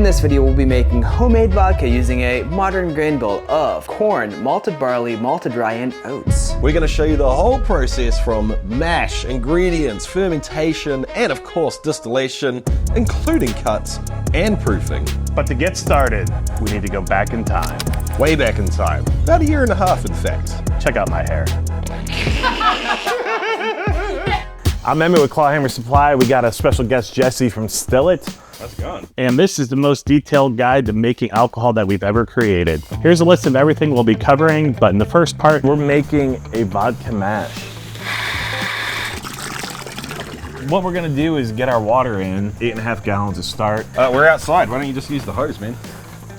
In this video, we'll be making homemade vodka using a modern grain bill of corn, malted barley, malted rye, and oats. We're going to show you the whole process from mash, ingredients, fermentation, and of course distillation, including cuts and proofing. But to get started, we need to go back in time. Way back in time, about 1.5 years in fact. Check out my hair. I'm Emmett with Clawhammer Supply. We got a special guest, Jesse from Stillet. That's gone. And this is the most detailed guide to making alcohol that we've ever created. Here's a list of everything we'll be covering, but in the first part, we're making a vodka mash. What we're gonna do is get our water in, 8.5 gallons to start. We're outside, why don't you just use the hose, man?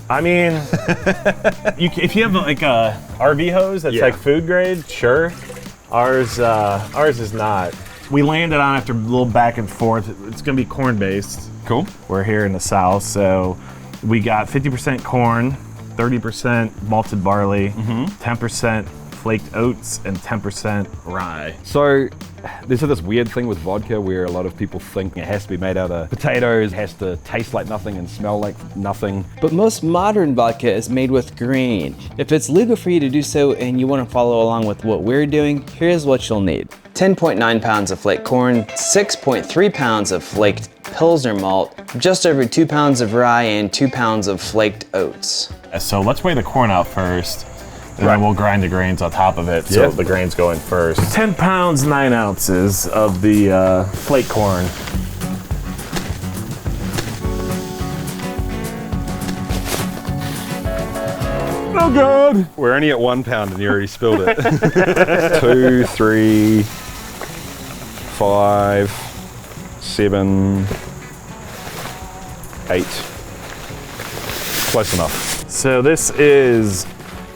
I mean, if you have like a RV hose that's like food grade, sure. Ours is not. We landed on after a little back and forth. It's gonna be corn based. Cool. We're here in the South, so we got 50% corn, 30% malted barley, 10% flaked oats, and 10% rye. So there's this weird thing with vodka where a lot of people think it has to be made out of potatoes, has to taste like nothing and smell like nothing. But most modern vodka is made with grain. If it's legal for you to do so and you want to follow along with what we're doing, here's what you'll need. 10.9 pounds of flaked corn, 6.3 pounds of flaked Pilsner malt, just over 2 pounds of rye, and 2 pounds of flaked oats. So let's weigh the corn out first, and then we'll grind the grains on top of it, so the grains go in first. 10 pounds, 9 ounces of the flake corn. Oh God! We're only at 1 pound and you already spilled it. 2, 3, 5, 7, 8. Close enough. So this is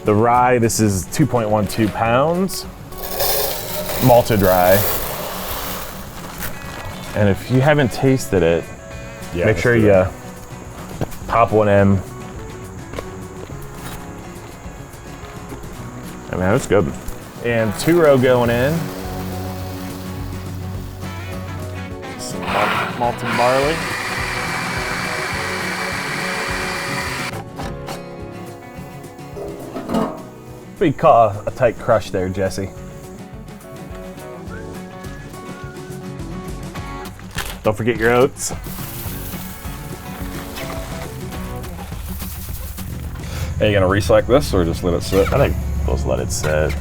the rye. This is 2.12 pounds. Malted rye. And if you haven't tasted it, make sure you pop one in. I mean, it's good. And 2-row going in. Some malted barley. What do you call a tight crush there, Jesse? Don't forget your oats. Are you gonna recycle this or just let it sit? I think we'll just let it sit,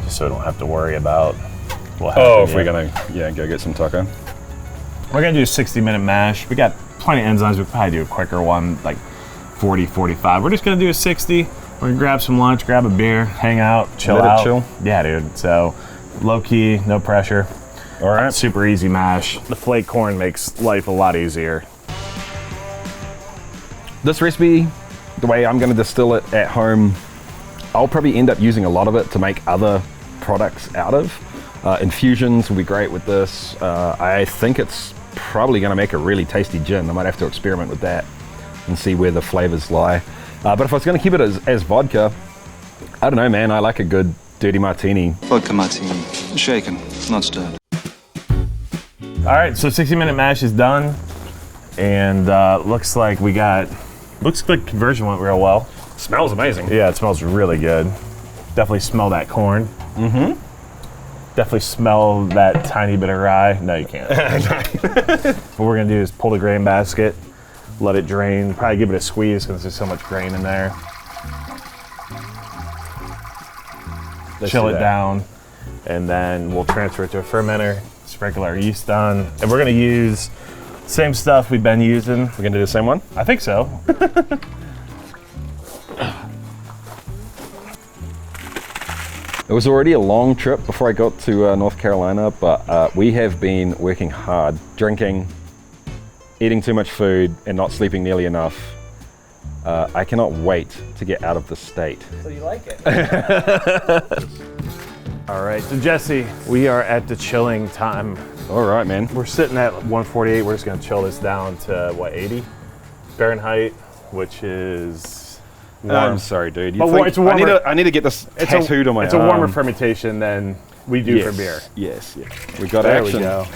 just so we don't have to worry about what happens. Oh, if we're gonna, go get some taco. We're gonna do a 60-minute mash. We got plenty of enzymes. We could probably do a quicker one, like 40, 45. We're just gonna do a 60. We're gonna grab some lunch, grab a beer, hang out, chill out. Chill. Yeah, dude. So low key, no pressure. All right. Super easy mash. The flake corn makes life a lot easier. This recipe, the way I'm gonna distill it at home, I'll probably end up using a lot of it to make other products out of. Infusions will be great with this. I think it's probably gonna make a really tasty gin. I might have to experiment with that and see where the flavors lie. But if I was gonna keep it as vodka, I don't know, man, I like a good dirty martini. Vodka martini, shaken, not stirred. All right, so 60-minute mash is done. And looks like conversion went real well. Smells amazing. Yeah, it smells really good. Definitely smell that corn. Definitely smell that tiny bit of rye. No, you can't. What we're gonna do is pull the grain basket, let it drain, probably give it a squeeze because there's so much grain in there. Chill it down, and then we'll transfer it to a fermenter, sprinkle our yeast on, and we're gonna use same stuff we've been using. We're gonna do the same one? I think so. It was already a long trip before I got to North Carolina, but we have been working hard, drinking, eating too much food, and not sleeping nearly enough. I cannot wait to get out of the state. So you like it? All right, so Jesse, we are at the chilling time. All right, man. We're sitting at 148. We're just gonna chill this down to what, 80 Fahrenheit, which is warm. I'm sorry, dude. It's warmer. I need to get this tattooed on my arm. It's a warmer fermentation than we do for beer. Yes. We got There action. we go.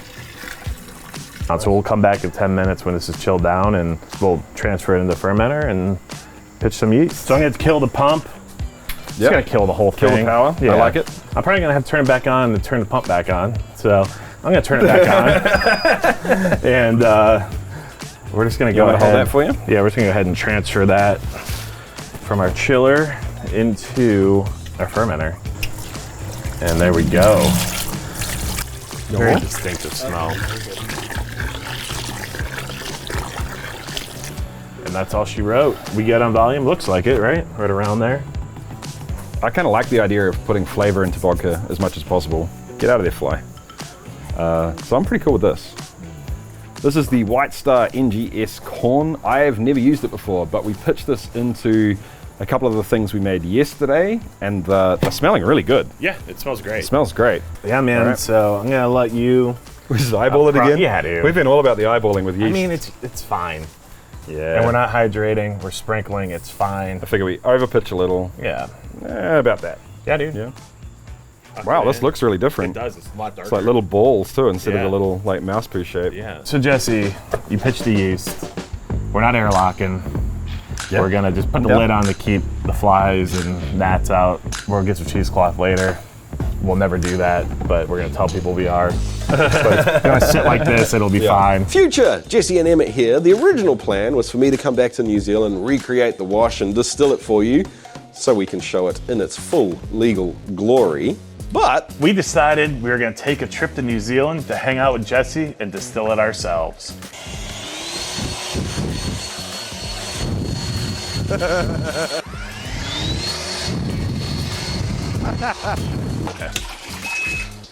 So we'll come back in 10 minutes when this is chilled down and we'll transfer it into the fermenter and pitch some yeast. So I'm gonna kill the pump. It's gonna kill the whole thing. Kill the power. Yeah. I like it. I'm probably gonna have to turn it back on and turn the pump back on. So I'm gonna turn it back on. And we're just gonna go ahead. Hold that for you? Yeah, we're just gonna go ahead and transfer that from our chiller into our fermenter. And there we go. Very distinctive smell. And that's all she wrote. We get on volume, looks like it, right? Right around there. I kind of like the idea of putting flavor into vodka as much as possible. Get out of there, fly. So I'm pretty cool with this. This is the White Star NGS corn. I have never used it before, but we pitched this into a couple of the things we made yesterday, and they're smelling really good. Yeah, it smells great. It smells great. Yeah, man, Right. so I'm gonna let you... We just eyeball it again? Yeah, dude. We've been all about the eyeballing with yeast. I mean, it's fine. yeah. And we're not hydrating, we're sprinkling, it's fine. I figure we overpitch a little. Yeah. About that. Yeah, dude. Yeah. Wow, this looks really different. It does, it's a lot darker. It's like little balls too, instead of Yeah. a little like mouse poo shape. Yeah. So Jesse, you pitched the yeast. We're not airlocking. Yeah. We're gonna just put the lid on to keep the flies and gnats out. We'll get some cheesecloth later. We'll never do that, but we're gonna tell people we are. But it's gonna sit like this, it'll be fine. Future Jesse and Emmett here. The original plan was for me to come back to New Zealand, recreate the wash and distill it for you so we can show it in its full legal glory. But We decided we were gonna take a trip to New Zealand to hang out with Jesse and distill it ourselves.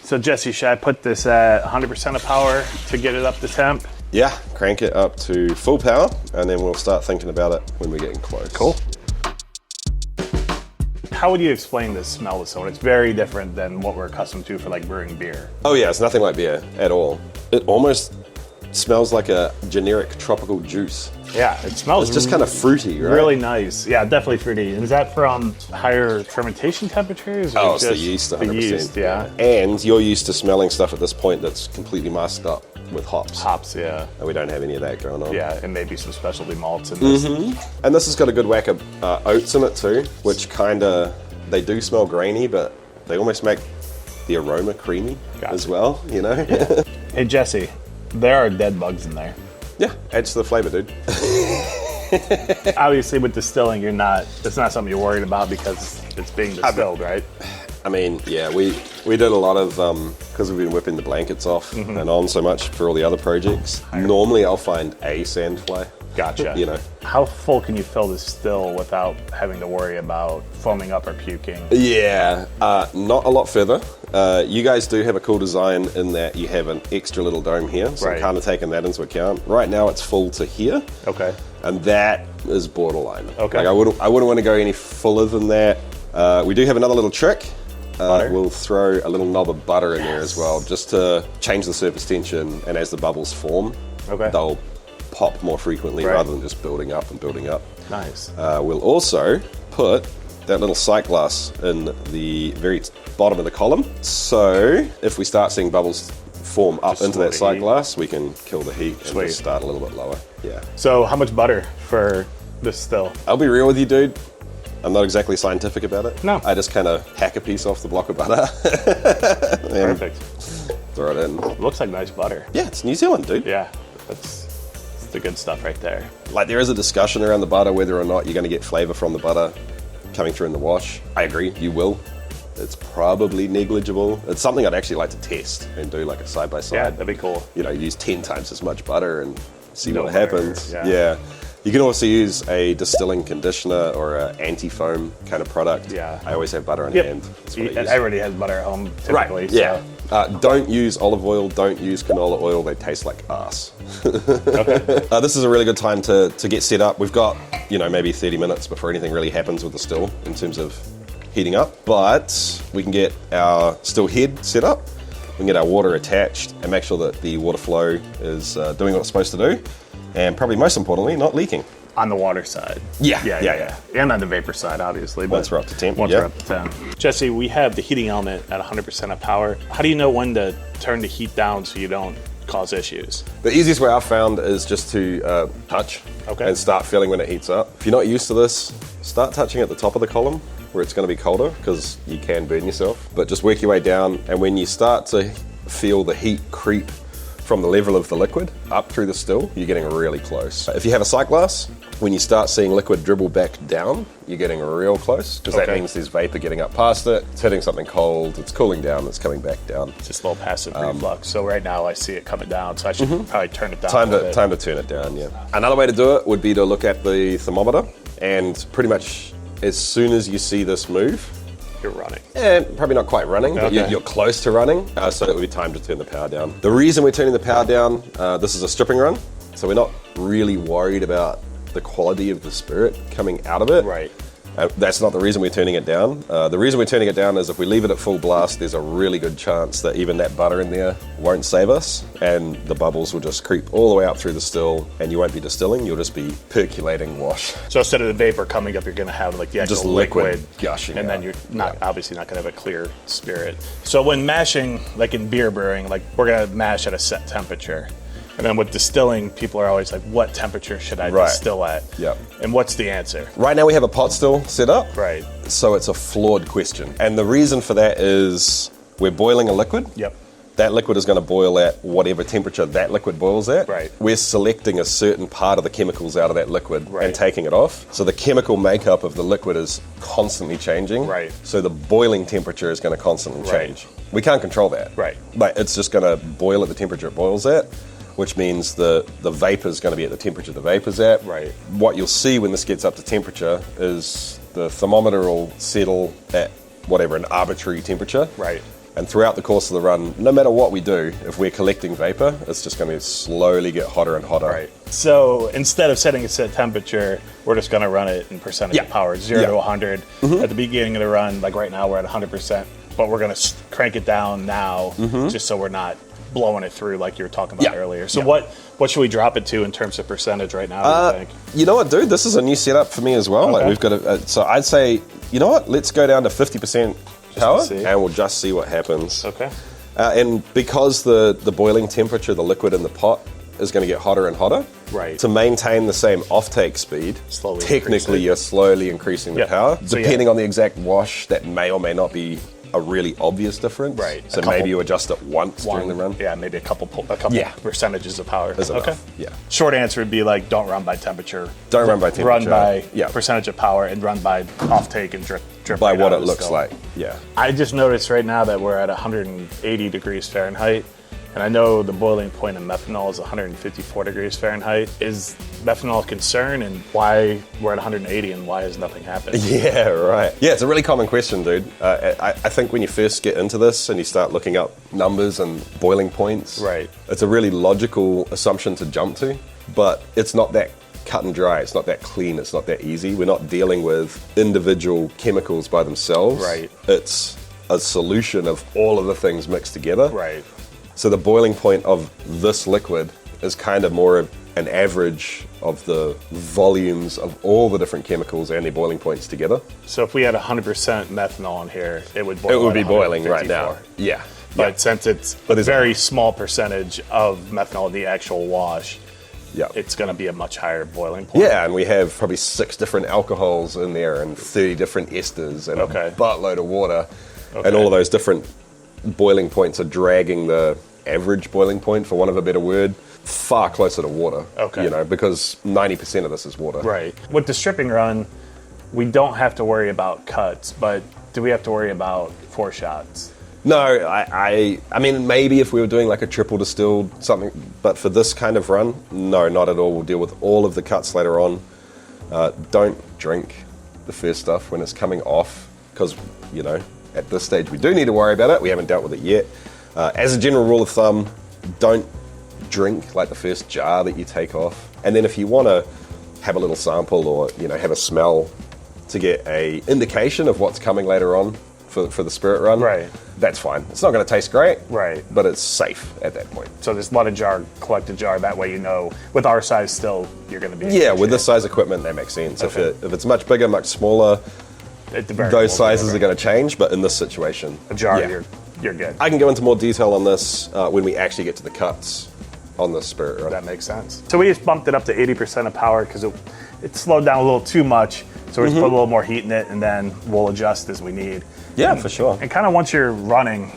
So Jesse, should I put this at 100% of power to get it up to temp? yeah, crank it up to full power and then we'll start thinking about it when we're getting close. Cool. How would you explain this smell to someone? It's very different than what we're accustomed to for like brewing beer. Oh yeah, it's nothing like beer at all. It almost smells like a generic tropical juice. Yeah, it smells It's just kind of fruity, right? really nice. Yeah, definitely fruity. And is that from higher fermentation temperatures? or Oh, it's the just yeast, 100%. The yeast, yeah. And you're used to smelling stuff at this point that's completely masked up with hops. Hops, yeah. And we don't have any of that going on. Yeah, and maybe some specialty malts in this. And this has got a good whack of oats in it too, which they do smell grainy, but they almost make the aroma creamy as well, you know? Yeah. Hey, Jesse, there are dead bugs in there. Yeah, adds to the flavor, dude. Obviously, with distilling, it's not something you're worried about because it's being distilled, right? I mean, yeah, we did a lot of, because we've been whipping the blankets off and on so much for all the other projects, normally I'll find a sandfly. Gotcha. You know. How full can you fill this still without having to worry about foaming up or puking? Yeah, not a lot further. You guys do have a cool design in that you have an extra little dome here, so I'm kind of taking that into account. Right now it's full to here. Okay. And that is borderline. Okay. Like I wouldn't want to go any fuller than that. We do have another little trick. We'll throw a little knob of butter in there as well, just to change the surface tension, and as the bubbles form, they'll pop more frequently rather than just building up and building up. Nice. We'll also put that little sight glass in the very bottom of the column. So if we start seeing bubbles form up Just into slow that the sight heat. glass, we can kill the heat and Sweet. just start a little bit lower. Yeah. So how much butter for this still? I'll be real with you, dude. I'm not exactly scientific about it. No. I just kind of hack a piece off the block of butter. and Perfect. throw it in. Looks like nice butter. Yeah, it's New Zealand, dude. Yeah, that's the good stuff right there. Like, there is a discussion around the butter, whether or not you're going to get flavor from the butter coming through in the wash. I agree, you will. It's probably negligible. It's something I'd actually like to test and do like a side-by-side. Yeah, that'd be cool. You know, use 10 times as much butter and see No what butter, happens. yeah. You can also use a distilling conditioner or an anti-foam kind of product. Yeah. I always have butter on Yep. hand. That's what I use. Everybody has butter at home typically. Yeah. So. Don't use olive oil. Don't use canola oil. They taste like ass. Okay. This is a really good time to get set up. We've got, maybe 30 minutes before anything really happens with the still in terms of heating up. But we can get our still head set up. We can get our water attached and make sure that the water flow is doing what it's supposed to do. And probably most importantly, not leaking. On the water side. Yeah. And on the vapor side, obviously. Once we're up to temp, Once yeah. we're up to temp. Jesse, we have the heating element at 100% of power. How do you know when to turn the heat down so you don't cause issues. The easiest way I've found is just to touch and start feeling when it heats up. If you're not used to this, start touching at the top of the column where it's going to be colder because you can burn yourself. But just work your way down, and when you start to feel the heat creep from the level of the liquid up through the still, you're getting really close. If you have a sight glass, when you start seeing liquid dribble back down, you're getting real close because that means there's vapor getting up past it. It's hitting something cold, it's cooling down, it's coming back down. It's just a little passive reflux. So right now I see it coming down, so I should probably turn it down. Time to turn it down, yeah. Another way to do it would be to look at the thermometer, and pretty much as soon as you see this move, you're running. Probably not quite running, but you're close to running, so it would be time to turn the power down. The reason we're turning the power down, this is a stripping run, so we're not really worried about the quality of the spirit coming out of it. Right. That's not the reason we're turning it down. The reason we're turning it down is if we leave it at full blast, there's a really good chance that even that butter in there won't save us, and the bubbles will just creep all the way out through the still, and you won't be distilling, you'll just be percolating wash. So instead of the vapor coming up, you're going to have like the actual just liquid gushing and out. then you're not obviously not going to have a clear spirit. So when mashing, like in beer brewing, like we're going to mash at a set temperature. And then with distilling, people are always like, what temperature should I distill at? Yep. And what's the answer? Right now we have a pot still set up. Right. So it's a flawed question. And the reason for that is we're boiling a liquid. Yep. That liquid is going to boil at whatever temperature that liquid boils at. Right. We're selecting a certain part of the chemicals out of that liquid and taking it off. So the chemical makeup of the liquid is constantly changing. Right. So the boiling temperature is going to constantly change. We can't control that. Right. But it's just going to boil at the temperature it boils at, which means the vapor is going to be at the temperature the vapor's at. Right. What you'll see when this gets up to temperature is the thermometer will settle at whatever, an arbitrary temperature. Right. And throughout the course of the run, no matter what we do, if we're collecting vapor, it's just going to slowly get hotter and hotter. Right. So instead of setting a set temperature, we're just going to run it in percentage of power, 0 to 100. At the beginning of the run, like right now, we're at 100%, but we're going to crank it down now just so we're not blowing it through like you were talking about earlier. So what should we drop it to in terms of percentage right now, do you think? You know what, dude? This is a new setup for me as well. Okay. Like we've got so I'd say, you know what? Let's go down to 50% power, and we'll just see what happens. Okay. And because the boiling temperature, the liquid in the pot, is going to get hotter and hotter. Right. To maintain the same offtake speed, Slowly technically you're slowly increasing the power. So, depending on the exact wash, that may or may not be a really obvious difference. Right. So maybe you adjust it once during the run. Yeah, maybe a couple percentages of power. Is enough. Yeah. Short answer would be like, don't run by temperature. Don't run by temperature. Run by percentage of power and run by offtake and drip by right what out it of the looks still. like. Yeah. I just noticed right now that we're at 180 degrees Fahrenheit. And I know the boiling point of methanol is 154 degrees Fahrenheit. Is methanol a concern, and why we're at 180 and why has nothing happened? Yeah, right. Yeah, it's a really common question, dude. I think when you first get into this and you start looking up numbers and boiling points, it's a really logical assumption to jump to, but it's not that cut and dry. It's not that clean. It's not that easy. We're not dealing with individual chemicals by themselves. Right. It's a solution of all of the things mixed together. Right. So the boiling point of this liquid is kind of more of an average of the volumes of all the different chemicals and their boiling points together. So if we had 100% methanol in here, it would boil. It would be boiling right now. Yeah. But since it's a very small percentage of methanol in the actual wash, it's going to be a much higher boiling point. Yeah, and we have probably 6 different alcohols in there and 30 different esters and a buttload of water. And all of those different boiling points are dragging the average boiling point, for want of a better word, far closer to water. Okay. You know, because 90% of this is water. Right. With the stripping run, we don't have to worry about cuts, but do we have to worry about foreshots? No, I mean, maybe if we were doing like a triple distilled something, but for this kind of run, no, not at all. We'll deal with all of the cuts later on. Don't drink the first stuff when it's coming off, because, you know, at this stage we do need to worry about it. We haven't dealt with it yet. As a general rule of thumb, don't drink like the first jar that you take off. And then if you want to have a little sample or, you know, have a smell to get a indication of what's coming later on for the spirit run, that's fine. It's not going to taste great, but it's safe at that point. So just let a jar, collect a jar, that way you know, with our size still, you're going to be... Yeah, with this size equipment, that makes sense. If it's much bigger, much smaller, those sizes are going to change, but in this situation... A jar, you're good. I can go into more detail on this when we actually get to the cuts. on the spirit run. That makes sense. So we just bumped it up to 80% of power because it slowed down a little too much. So we just put a little more heat in it, and then we'll adjust as we need. Yeah, for sure. And kind of once you're running,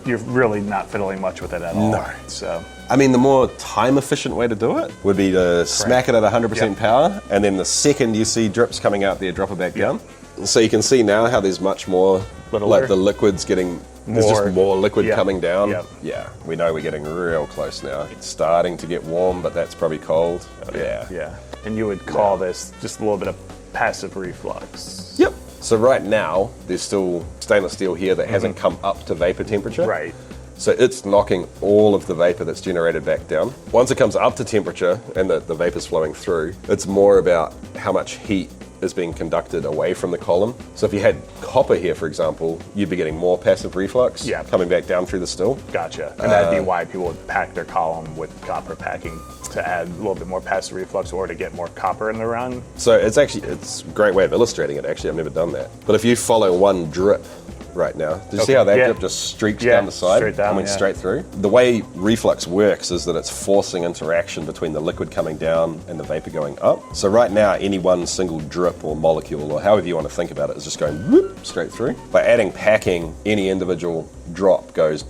you're really not fiddling much with it at all. No. So I mean, the more time-efficient way to do it would be to smack it at 100% power, and then the second you see drips coming out there, drop it back down. So you can see now how there's much more, like the liquid's getting, there's just more liquid coming down. Yeah, we know we're getting real close now. It's starting to get warm, but that's probably cold. Yeah. And you would call this just a little bit of passive reflux. Yep. So right now, there's still stainless steel here that hasn't come up to vapor temperature. Right. So it's knocking all of the vapor that's generated back down. Once it comes up to temperature and the vapor's flowing through, it's more about how much heat is being conducted away from the column. So if you had copper here, for example, you'd be getting more passive reflux coming back down through the still. Gotcha. And that'd be why people would pack their column with copper packing to add a little bit more passive reflux or to get more copper in the run. So it's a great way of illustrating it, actually. I've never done that. But if you follow one drip right now, did you see how that drip just streaks down the side, coming straight through? The way reflux works is that it's forcing interaction between the liquid coming down and the vapor going up. So right now, any one single drip or molecule, or however you want to think about it, is just going whoop, straight through. By adding packing, any individual drop goes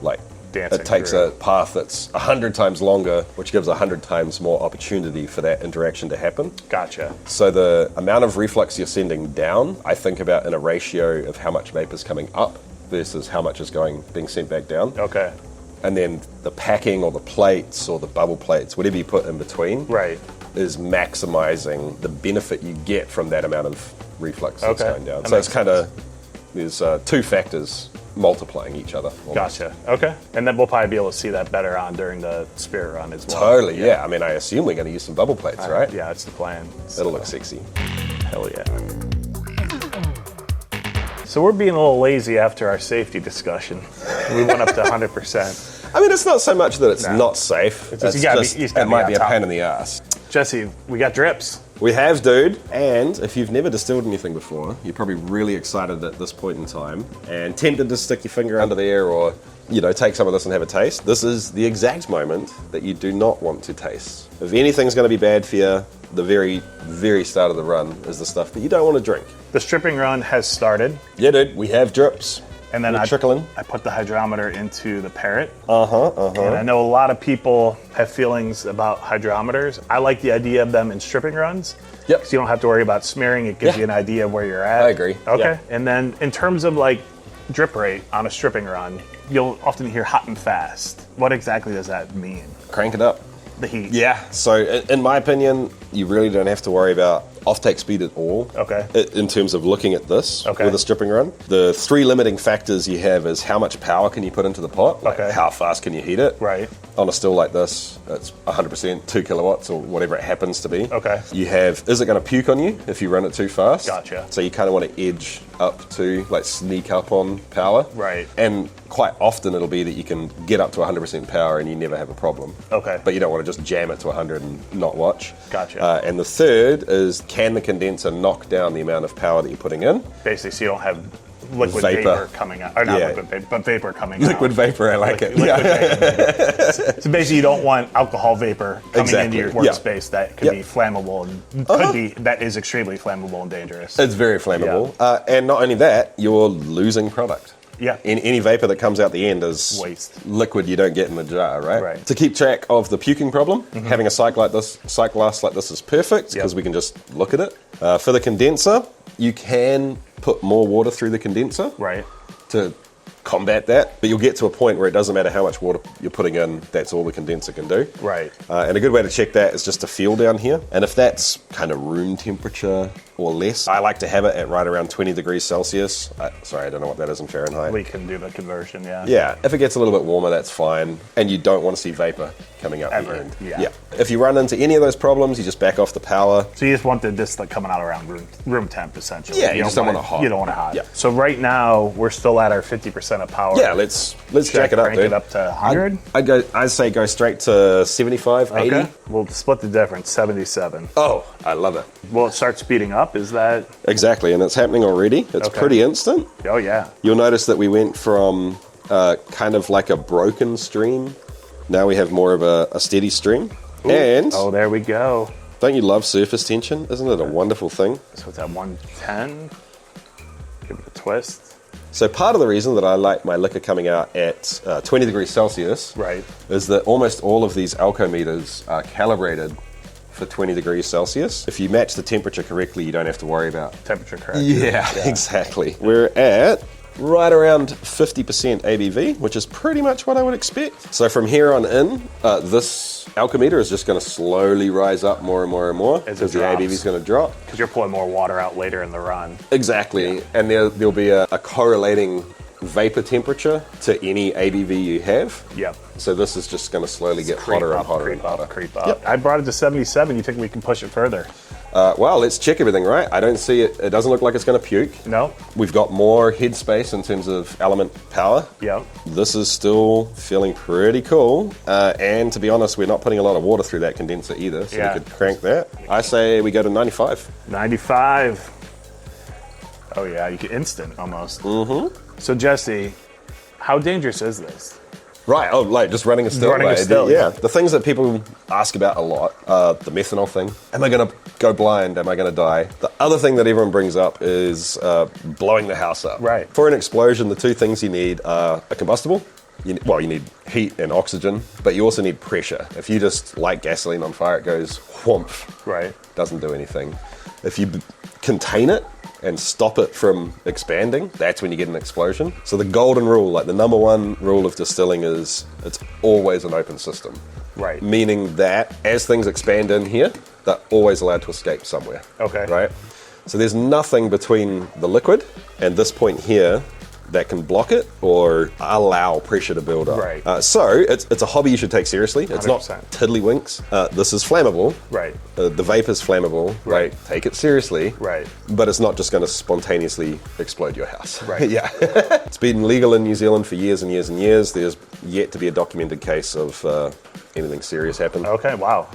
like dancing it takes through. a path that's 100 times longer, which gives 100 times more opportunity for that interaction to happen. Gotcha. So the amount of reflux you're sending down, I think about in a ratio of how much vapor is coming up versus how much is being sent back down. Okay. And then the packing or the plates or the bubble plates, whatever you put in between, is maximizing the benefit you get from that amount of reflux that's going down. So it's kind of, there's two factors multiplying each other. Almost. Gotcha. Okay. And then we'll probably be able to see that better on during the spirit run as well. Totally, yeah. I mean, I assume we're going to use some bubble plates, right? Yeah, that's the plan. It'll look sexy. Hell yeah. So we're being a little lazy after our safety discussion. We went up to 100%. I mean, it's not so much that it's not safe. It's just it might be a pain in the ass. Jesse, we got drips. We have, dude. And if you've never distilled anything before, you're probably really excited at this point in time and tempted to stick your finger under there or, take some of this and have a taste. This is the exact moment that you do not want to taste. If anything's going to be bad for you, the very, very start of the run is the stuff that you don't want to drink. The stripping run has started. Yeah, dude. We have drips. And then I trickling. I put the hydrometer into the Parrot. And I know a lot of people have feelings about hydrometers. I like the idea of them in stripping runs. Yep. Because you don't have to worry about smearing. It gives you an idea of where you're at. I agree. Okay. Yeah. And then in terms of drip rate on a stripping run, you'll often hear hot and fast. What exactly does that mean? Crank it up. The heat. Yeah. So in my opinion, you really don't have to worry about offtake speed at all. Okay. In terms of looking at this with a stripping run. The three limiting factors you have is how much power can you put into the pot? How fast can you heat it? Right. On a still like this, it's 100%, 2 kilowatts or whatever it happens to be. Okay. You have, is it going to puke on you if you run it too fast? Gotcha. So you kind of want to edge up to, sneak up on power. Right. And quite often it'll be that you can get up to 100% power and you never have a problem. Okay. But you don't want to just jam it to 100 and not watch. Gotcha. And the third is, can the condenser knock down the amount of power that you're putting in? Basically, so you don't have liquid vapor coming out. Or not liquid vapor, but vapor coming out. Liquid vapor, I like it. Vapor. So basically, you don't want alcohol vapor coming into your workspace that could be flammable and that is extremely flammable and dangerous. It's very flammable. And not only that, you're losing product. Yeah. Any vapor that comes out the end is waste. Liquid you don't get in the jar, right? Right. To keep track of the puking problem, having a cycle glass like this is perfect because we can just look at it. For the condenser, you can put more water through the condenser to combat that, but you'll get to a point where it doesn't matter how much water you're putting in, that's all the condenser can do. Right. And a good way to check that is just to feel down here. And if that's kind of room temperature or less, I like to have it at right around 20 degrees Celsius. Sorry, I don't know what that is in Fahrenheit. We can do the conversion, Yeah, if it gets a little bit warmer, that's fine. And you don't want to see vapor coming out the end. Yeah. If you run into any of those problems, you just back off the power. So you just want this coming out around room temp, essentially. Yeah, you just don't want it hot. You don't want it hot. Yeah. So right now, we're still at our 50% of power. Yeah, let's jack it up, crank dude. it up to 100? I'd say go straight to 75, 80. Okay. We'll split the difference, 77. Oh, I love it. Will it start speeding up? Is that... Exactly, and it's happening already. It's pretty instant. Oh, yeah. You'll notice that we went from kind of like a broken stream Now we have more of a steady stream. Ooh. And Oh, there we go. don't you love surface tension? Isn't it a wonderful thing? So it's at 110. Give it a twist. So part of the reason that I like my liquor coming out at 20 degrees Celsius Right. is that almost all of these alcometers are calibrated for 20 degrees Celsius. If you match the temperature correctly, you don't have to worry about... Temperature correct. Yeah, exactly. We're at right around 50% ABV, which is pretty much what I would expect. So from here on in, this alcometer is just going to slowly rise up more and more and more As it because the drops. ABV is going to drop. Because you're pulling more water out later in the run. Exactly, and there'll be a correlating vapor temperature to any ABV you have. Yep. So this is just going to slowly get hotter and hotter and hotter. Creep up. Yep. I brought it to 77. You think we can push it further? Well, let's check everything, right? I don't see it. It doesn't look like it's going to puke. No. We've got more head space in terms of element power. Yep. This is still feeling pretty cool. And to be honest, we're not putting a lot of water through that condenser either, so Yeah. we could crank that. I say we go to 95. 95. Oh yeah, you can instant almost. Mm-hmm. So Jesse, how dangerous is this? Right, oh, like just running a still. Running a right? still, Yeah, the things that people ask about a lot, the methanol thing. Am I going to go blind? Am I going to die? The other thing that everyone brings up is blowing the house up. Right. For an explosion, the two things you need are a combustible. You need heat and oxygen, but you also need pressure. If you just light gasoline on fire, it goes whoomph. Right. Doesn't do anything. If you contain it and stop it from expanding, that's when you get an explosion. So the golden rule, like the number one rule of distilling is it's always an open system. Right. Meaning that as things expand in here, they're always allowed to escape somewhere. Okay. Right? So there's nothing between the liquid and this point here that can block it or allow pressure to build up. Right. So it's a hobby you should take seriously. It's 100%. not tiddlywinks. This is flammable. Right. The vapor's flammable. Right. Take it seriously. Right. But it's not just going to spontaneously explode your house. Right. Yeah. It's been legal in New Zealand for years and years and years. There's yet to be a documented case of anything serious happen. Okay. Wow.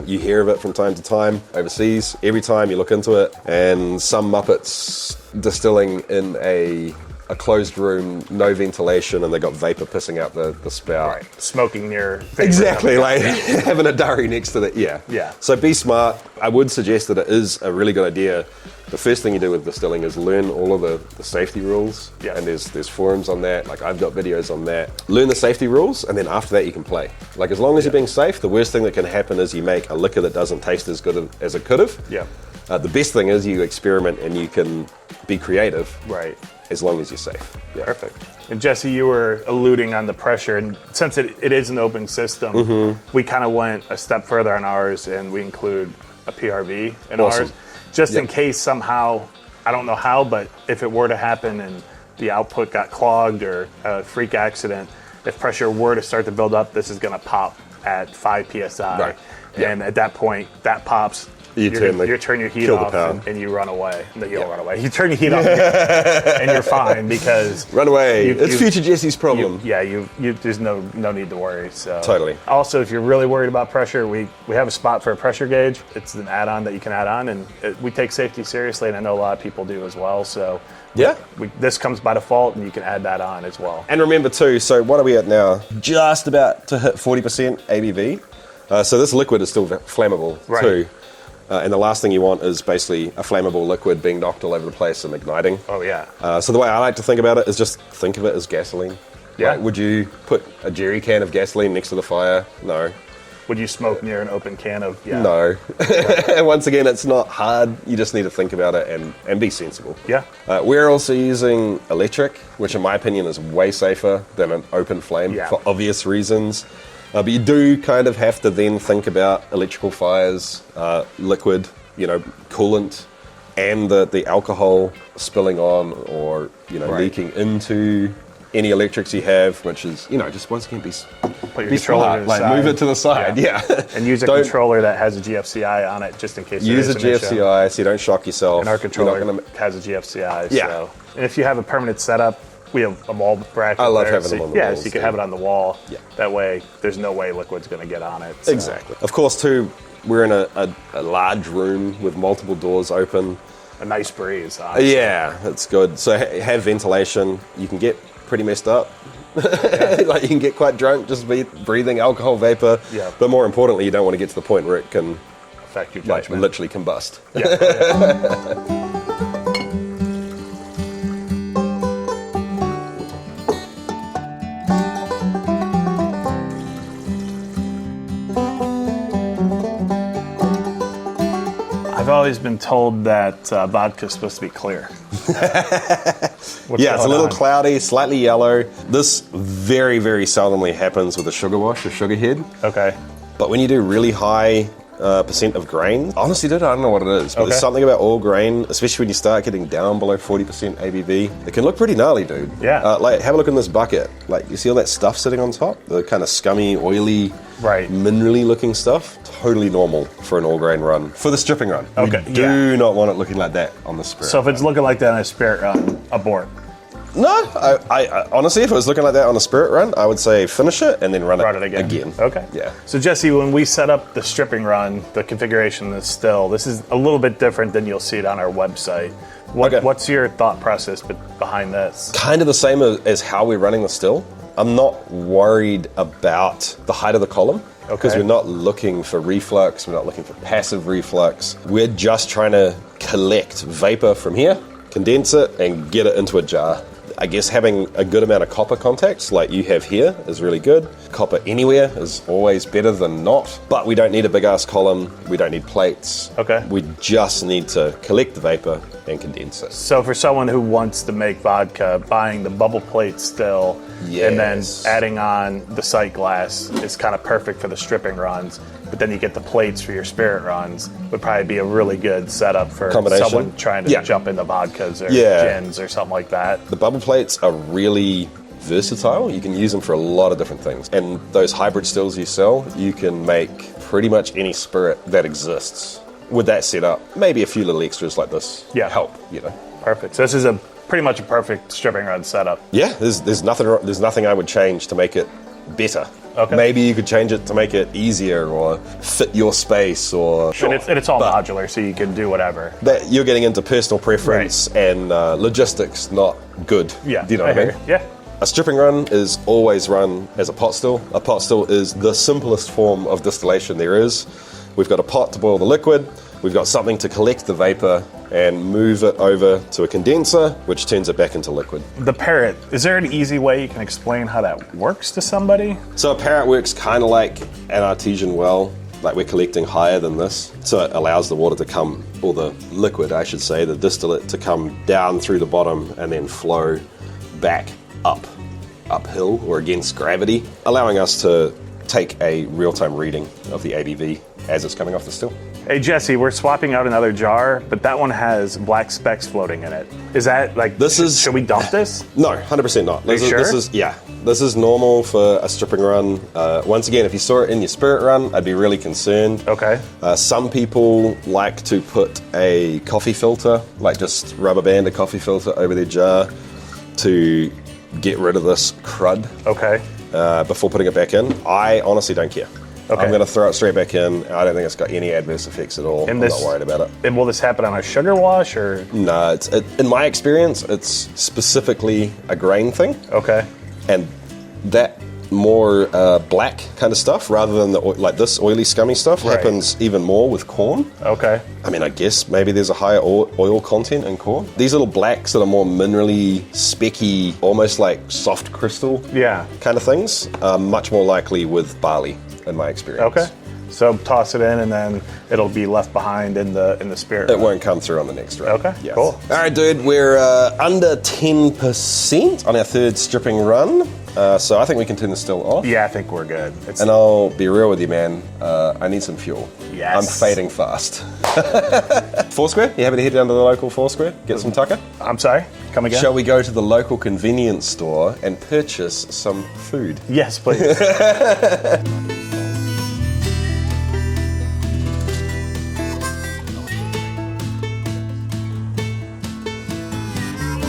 You hear of it from time to time overseas. Every time you look into it, and some Muppets distilling in a closed room, no ventilation, and they got vapor pissing out the spout. Right. Smoking near. Exactly, like having a durry next to it. Yeah. Yeah. So be smart. I would suggest that it is a really good idea. The first thing you do with distilling is learn all of the safety rules. Yeah. And there's forums on that. Like I've got videos on that. Learn the safety rules, and then after that you can play. Like as long as you're being safe, the worst thing that can happen is you make a liquor that doesn't taste as good as it could have. Yeah. The best thing is you experiment and you can be creative. Right. As long as you're safe. Yeah. Perfect. And Jesse, you were alluding on the pressure, and since it is an open system, Mm-hmm. we kind of went a step further on ours, and we include a PRV in Awesome. ours, just in Yep. case somehow, I don't know how, but if it were to happen and the output got clogged or a freak accident, if pressure were to start to build up, this is going to pop at 5 psi. Right. And at that point, that pops. You turn your heat kill the off power. and you run away. No, you don't run away. You turn your heat off and you're fine because Run away. You- It's you- future Jesse's problem. there's no need to worry. So Totally. Also, if you're really worried about pressure, we have a spot for a pressure gauge. It's an add-on that you can add on, and we take safety seriously, and I know a lot of people do as well. So Yeah. this comes by default, and you can add that on as well. And remember too, so what are we at now? Just about to hit 40% ABV. So this liquid is still flammable Right. too. And the last thing you want is basically a flammable liquid being knocked all over the place and igniting. Oh yeah. So the way I like to think about it is just think of it as gasoline. Yeah. Like, would you put a jerry can of gasoline next to the fire? No. Would you smoke near an open can of? Yeah. No. And once again, it's not hard. You just need to think about it and be sensible. Yeah. We're also using electric, which in my opinion is way safer than an open flame Yeah. for obvious reasons. But you do kind of have to then think about electrical fires, liquid, coolant, and the alcohol spilling on or, Right. leaking into any electrics you have, which is, just once again, Put your be controller smart. to the Like, side. move it to the side, yeah. And use a Don't controller that has a GFCI on it, just in case. there use is a an issue. GFCI so you don't shock yourself. And our You're not controller gonna- has a GFCI. Yeah. So. And if you have a permanent setup, we have a wall bracket. I love there, having so, them on the yeah, walls, so you can yeah. have it on the wall. Yeah. That way, there's no way liquid's going to get on it. So. Exactly. Of course, too, we're in a large room with multiple doors open. A nice breeze. Yeah, it's good. So have ventilation. You can get pretty messed up Like you can get quite drunk just breathing alcohol vapor. Yeah. But more importantly, you don't want to get to the point where it can Affect your like judgment. literally combust. I've always been told that vodka is supposed to be clear. Yeah, it's a little cloudy, slightly yellow. This very, very seldomly happens with a sugar wash or sugar head. Okay. But when you do really high percent of grain, honestly, dude, I don't know what it is. But there's something about all grain, especially when you start getting down below 40% ABV. It can look pretty gnarly, dude. Yeah. Like, have a look in this bucket. Like, you see all that stuff sitting on top? The kind of scummy, oily, minerally looking stuff? Totally normal for an all grain run. For the stripping run. Okay. You do not want it looking like that on the spirit. So if it's looking like that on a spirit run, abort. No, I honestly, if it was looking like that on a spirit run, I would say finish it and then run it again. Okay. Yeah. So Jesse, when we set up the stripping run, the configuration of the still, this is a little bit different than you'll see it on our website. What's your thought process behind this? Kind of the same as how we're running the still. I'm not worried about the height of the column because we're not looking for reflux, we're not looking for passive reflux. We're just trying to collect vapor from here, condense it, and get it into a jar. I guess having a good amount of copper contacts like you have here is really good. Copper anywhere is always better than not, but we don't need a big ass column, we don't need plates. Okay. We just need to collect the vapor and condense it. So for someone who wants to make vodka, buying the bubble plate still and then adding on the sight glass is kind of perfect for the stripping runs, but then you get the plates for your spirit runs would probably be a really good setup for someone trying to jump into vodkas or gins or something like that. The bubble plates are really versatile. You can use them for a lot of different things. And those hybrid stills you sell, you can make pretty much any spirit that exists. With that setup, maybe a few little extras like this help, you know. Perfect. So this is pretty much a perfect stripping run setup. Yeah, there's nothing I would change to make it better. Okay. Maybe you could change it to make it easier or fit your space or... And it's all modular, so you can do whatever. That you're getting into personal preference and logistics, not good. Yeah. Do you know what I mean? Yeah. A stripping run is always run as a pot still. A pot still is the simplest form of distillation there is. We've got a pot to boil the liquid. We've got something to collect the vapor and move it over to a condenser, which turns it back into liquid. The parrot, is there an easy way you can explain how that works to somebody? So a parrot works kind of like an artesian well, like we're collecting higher than this. So it allows the water to come, or the liquid, I should say, the distillate to come down through the bottom and then flow back uphill or against gravity, allowing us to take a real-time reading of the ABV as it's coming off the still. Hey Jesse, we're swapping out another jar, but that one has black specks floating in it. Is that like, should we dump this? No, 100% not. Are you sure? This is normal for a stripping run. Once again, if you saw it in your spirit run, I'd be really concerned. Okay. Some people like to put a coffee filter, like just rubber band a coffee filter over their jar to get rid of this crud. Okay. Before putting it back in. I honestly don't care. Okay. I'm going to throw it straight back in. I don't think it's got any adverse effects at all. I'm not worried about it. And will this happen on a sugar wash or? No, in my experience, it's specifically a grain thing. Okay. And that more black kind of stuff, rather than like this oily, scummy stuff, happens even more with corn. Okay. I mean, I guess maybe there's a higher oil content in corn. These little blacks that are more minerally, specky, almost like soft crystal kind of things are much more likely with barley, in my experience. Okay. So toss it in and then it'll be left behind in the spirit. It won't come through on the next run. Okay, cool. All right, dude, we're under 10% on our third stripping run. So I think we can turn the still off. Yeah, I think we're good. And I'll be real with you, man. I need some fuel. Yes. I'm fading fast. Foursquare? You happy to head down to the local Foursquare? Get some tucker? I'm sorry? Come again? Shall we go to the local convenience store and purchase some food? Yes, please.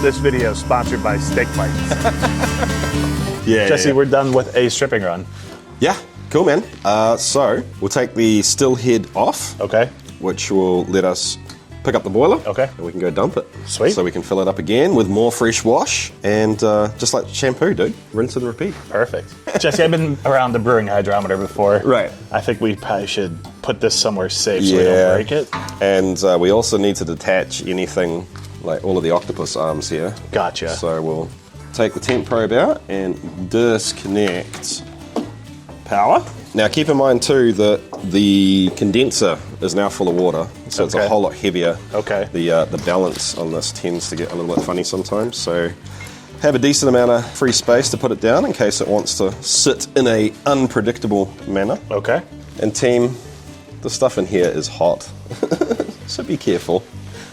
This video is sponsored by Steak Bites. Jesse, we're done with a stripping run. Yeah, cool, man. So we'll take the still head off. Okay. Which will let us pick up the boiler. Okay. And we can go dump it. Sweet. So we can fill it up again with more fresh wash, and just like shampoo, dude. Rinse and repeat. Perfect. Jesse, I've been around the brewing hydrometer before. Right. I think we probably should put this somewhere safe so we don't break it. And we also need to detach anything, like all of the octopus arms here. Gotcha. So we'll take the temp probe out and disconnect power. Now keep in mind too that the condenser is now full of water, so it's a whole lot heavier. Okay. The balance on this tends to get a little bit funny sometimes, so have a decent amount of free space to put it down in case it wants to sit in a unpredictable manner. Okay. And team, the stuff in here is hot, so be careful.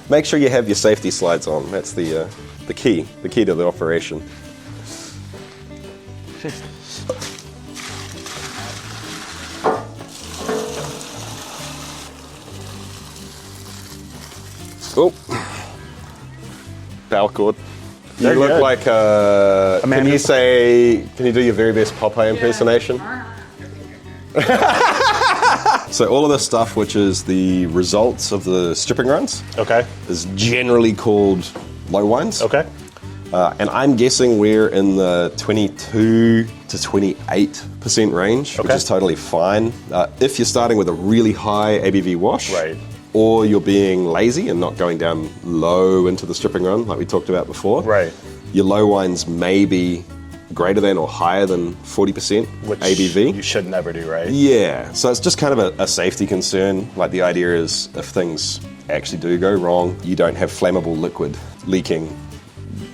Make sure you have your safety slides on. That's the key to the operation. Oh, power cord. You They're look good. like can you do your very best Popeye impersonation? So all of this stuff, which is the results of the stripping runs, Okay. is generally called low wines. Okay. And I'm guessing we're in the 22 to 28% range, which Okay. is totally fine. If you're starting with a really high ABV wash, Right. or you're being lazy and not going down low into the stripping run like we talked about before, Right. your low wines may be greater than or higher than 40% Which ABV. you should never do, right? Yeah, so it's just kind of a safety concern. Like the idea is if things actually do go wrong, you don't have flammable liquid leaking,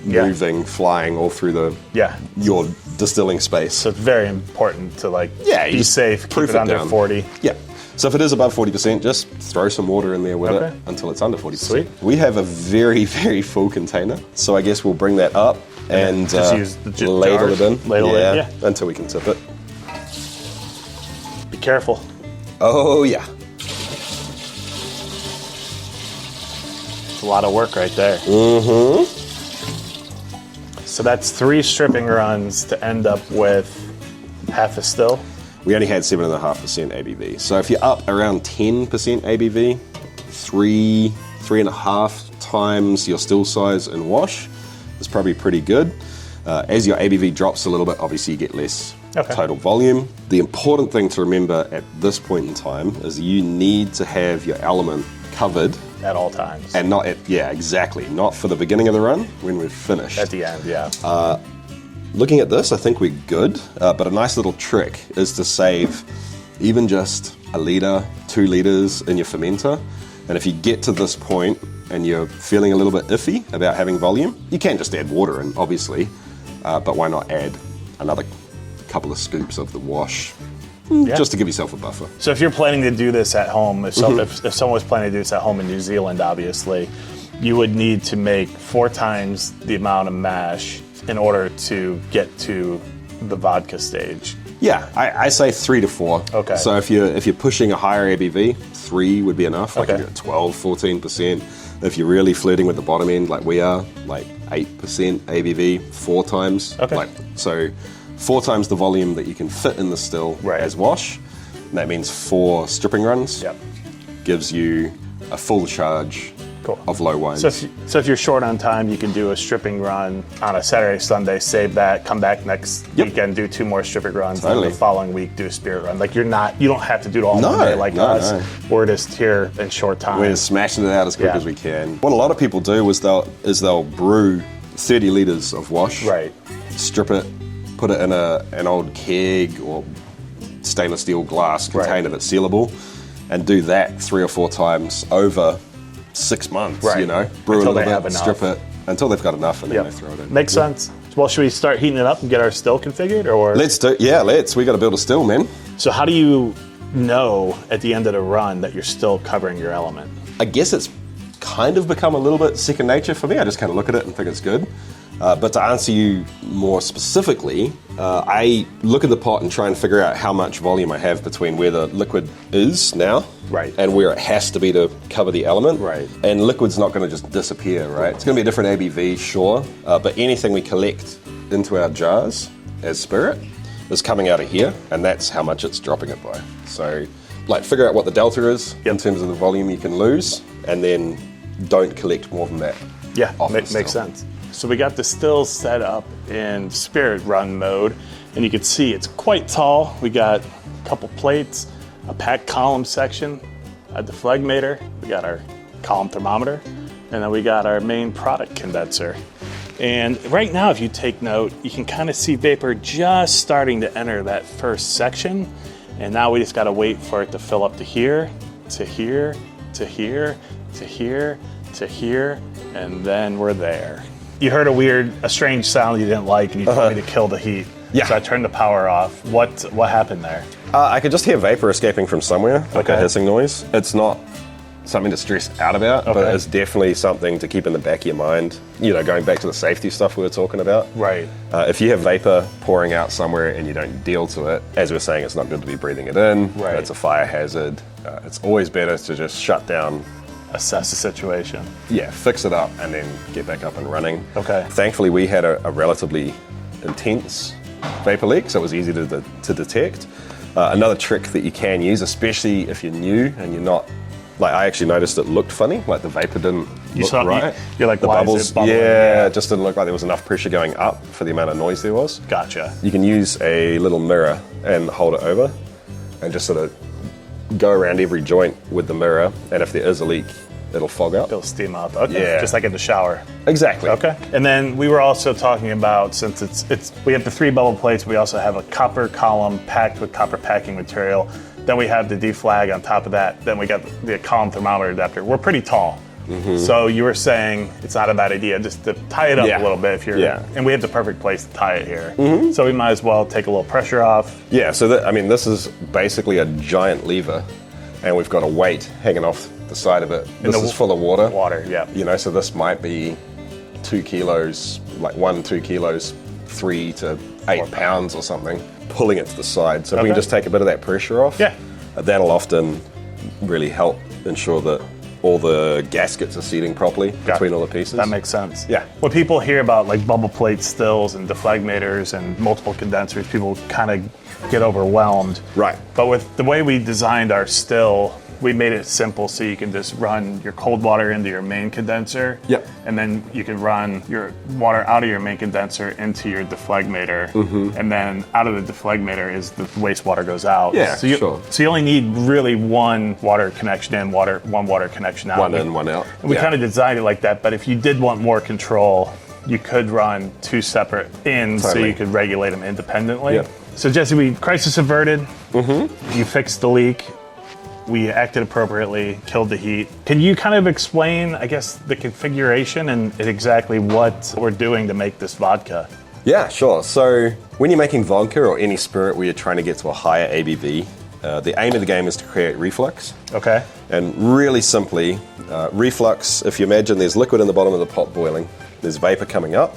Yeah. moving, flying all through Yeah. your distilling space. So it's very important to you be just safe, keep proof it under down. 40. Yeah. So if it is above 40%, just throw some water in there with Okay. it until it's under 40%. Sweet. We have a very, very full container, so I guess we'll bring that up and just use the ladle jars. it in. Ladle it, yeah. Until we can tip it. Be careful. Oh yeah. It's a lot of work right there. Mm-hmm. So that's 3 stripping runs to end up with half a still. We only had 7.5% ABV. So if you're up around 10% ABV, 3.5 times your still size and wash is probably pretty good. As your ABV drops a little bit, obviously you get less total volume. The important thing to remember at this point in time is you need to have your element covered At all times. and not at, not for the beginning of the run when we've finished. At the end, yeah. Looking at this, I think we're good, but a nice little trick is to save even just a litre, 2 litres in your fermenter. And if you get to this point and you're feeling a little bit iffy about having volume, you can just add water in, obviously, but why not add another couple of scoops of the wash just to give yourself a buffer. So if you're planning to do this at home, if someone was planning to do this at home in New Zealand, obviously, you would need to make 4 times the amount of mash in order to get to the vodka stage. Yeah, I say 3 to 4. Okay. So if you're pushing a higher ABV, 3 would be enough. Like Okay. if you're at 12, 14%. If you're really flirting with the bottom end, like we are, like 8% ABV, 4 times. Okay. So 4 times the volume that you can fit in the still as wash. And that means 4 stripping runs. Yep. Gives you a full charge of low wines. So if you're short on time, you can do a stripping run on a Saturday, Sunday, save that, come back next weekend, do 2 more stripping runs, and the following week do a spirit run. Like you don't have to do it all in one day like us. No. We're just here in short time. We're smashing it out as quick as we can. What a lot of people do is they'll brew 30 litres of wash, strip it, put it in an old keg or stainless steel glass container that's sealable, and do that 3 or 4 times over 6 months, brew Until it a little they bit, have enough. strip it, until they've got enough, and then they throw it in. Makes sense. Well, should we start heating it up and get our still configured? Or Let's. We got to build a still, man. So how do you know at the end of the run that you're still covering your element? I guess it's kind of become a little bit second nature for me. I just kind of look at it and think it's good. But to answer you more specifically, I look at the pot and try and figure out how much volume I have between where the liquid is now and where it has to be to cover the element. And liquid's not going to just disappear, right? It's going to be a different ABV, sure, but anything we collect into our jars as spirit is coming out of here, and that's how much it's dropping it by. So, figure out what the delta is in terms of the volume you can lose, and then don't collect more than that. Yeah, off the makes still. sense. So we got the still set up in spirit run mode, and you can see it's quite tall. We got a couple plates, a packed column section, a deflegmator, we got our column thermometer, and then we got our main product condenser. And right now, if you take note, you can kind of see vapor just starting to enter that first section. And now we just got to wait for it to fill up to here, to here, to here, to here, to here, and then we're there. You heard a strange sound you didn't like, and you told me to kill the heat. Yeah. So I turned the power off. What happened there? I could just hear vapor escaping from somewhere, like a Okay. hissing noise. It's not something to stress out about, but Okay. it's definitely something to keep in the back of your mind. You know, going back to the safety stuff we were talking about. Right. If you have vapor pouring out somewhere and you don't deal to it, as we were saying, it's not good to be breathing it in. Right. It's a fire hazard. It's always better to just shut down. Assess the situation. Yeah, fix it up and then get back up and running. Okay. Thankfully, we had a relatively intense vapor leak, so it was easy to detect. Another trick that you can use, especially if you're new and you're not, like I actually noticed it looked funny, like the vapor didn't look right. You're like, the why bubbles, is it bubbling? yeah, it just didn't look like there was enough pressure going up for the amount of noise there was. Gotcha. You can use a little mirror and hold it over and just sort of go around every joint with the mirror, and if there is a leak, it'll fog up. It'll steam up. Okay. Yeah. Just like in the shower. Exactly. Okay. And then we were also talking about, since it's we have the 3 bubble plates, we also have a copper column packed with copper packing material. Then we have the deflag on top of that. Then we got the column thermometer adapter. We're pretty tall. So you were saying it's not a bad idea just to tie it up Yeah. a little bit if you're, Yeah. and we have the perfect place to tie it here. So we might as well take a little pressure off. Yeah, so this is basically a giant lever, and we've got a weight hanging off the side of it. This is full of water. Water, yeah. You know, so this might be 2 kilos, like 2 kilos, 3 to 8 pounds or something, pulling it to the side. So if we can Okay. just take a bit of that pressure off, Yeah. that'll often really help ensure that all the gaskets are seating properly between all the pieces. That makes sense. Yeah. When people hear about like bubble plate stills and deflagmators and multiple condensers, people kind of get overwhelmed. Right. But with the way we designed our still, we made it simple so you can just run your cold water into your main condenser. Yep. And then you can run your water out of your main condenser into your deflagmator. And then out of the deflagmator is the wastewater goes out. Yeah, so you, sure. So you only need really one water connection in, one water connection out. One in, one out. And we Yeah. kind of designed it like that, but if you did want more control, you could run 2 separate ins so Totally. you could regulate them independently. Yep. So Jesse, we crisis averted. You fixed the leak. We acted appropriately, killed the heat. Can you kind of explain, I guess, the configuration and exactly what we're doing to make this vodka? Yeah, sure. So when you're making vodka or any spirit where you're trying to get to a higher ABV, the aim of the game is to create reflux. Okay. And really simply, reflux, if you imagine there's liquid in the bottom of the pot boiling, there's vapor coming up,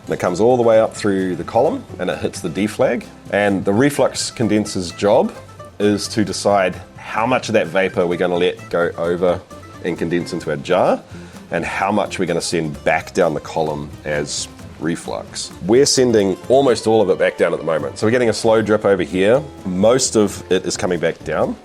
and it comes all the way up through the column, and it hits the deflag. And the reflux condenser's job is to decide how much of that vapor we're going to let go over and condense into our jar, and how much we're going to send back down the column as reflux. We're sending almost all of it back down at the moment. So we're getting a slow drip over here. Most of it is coming back down.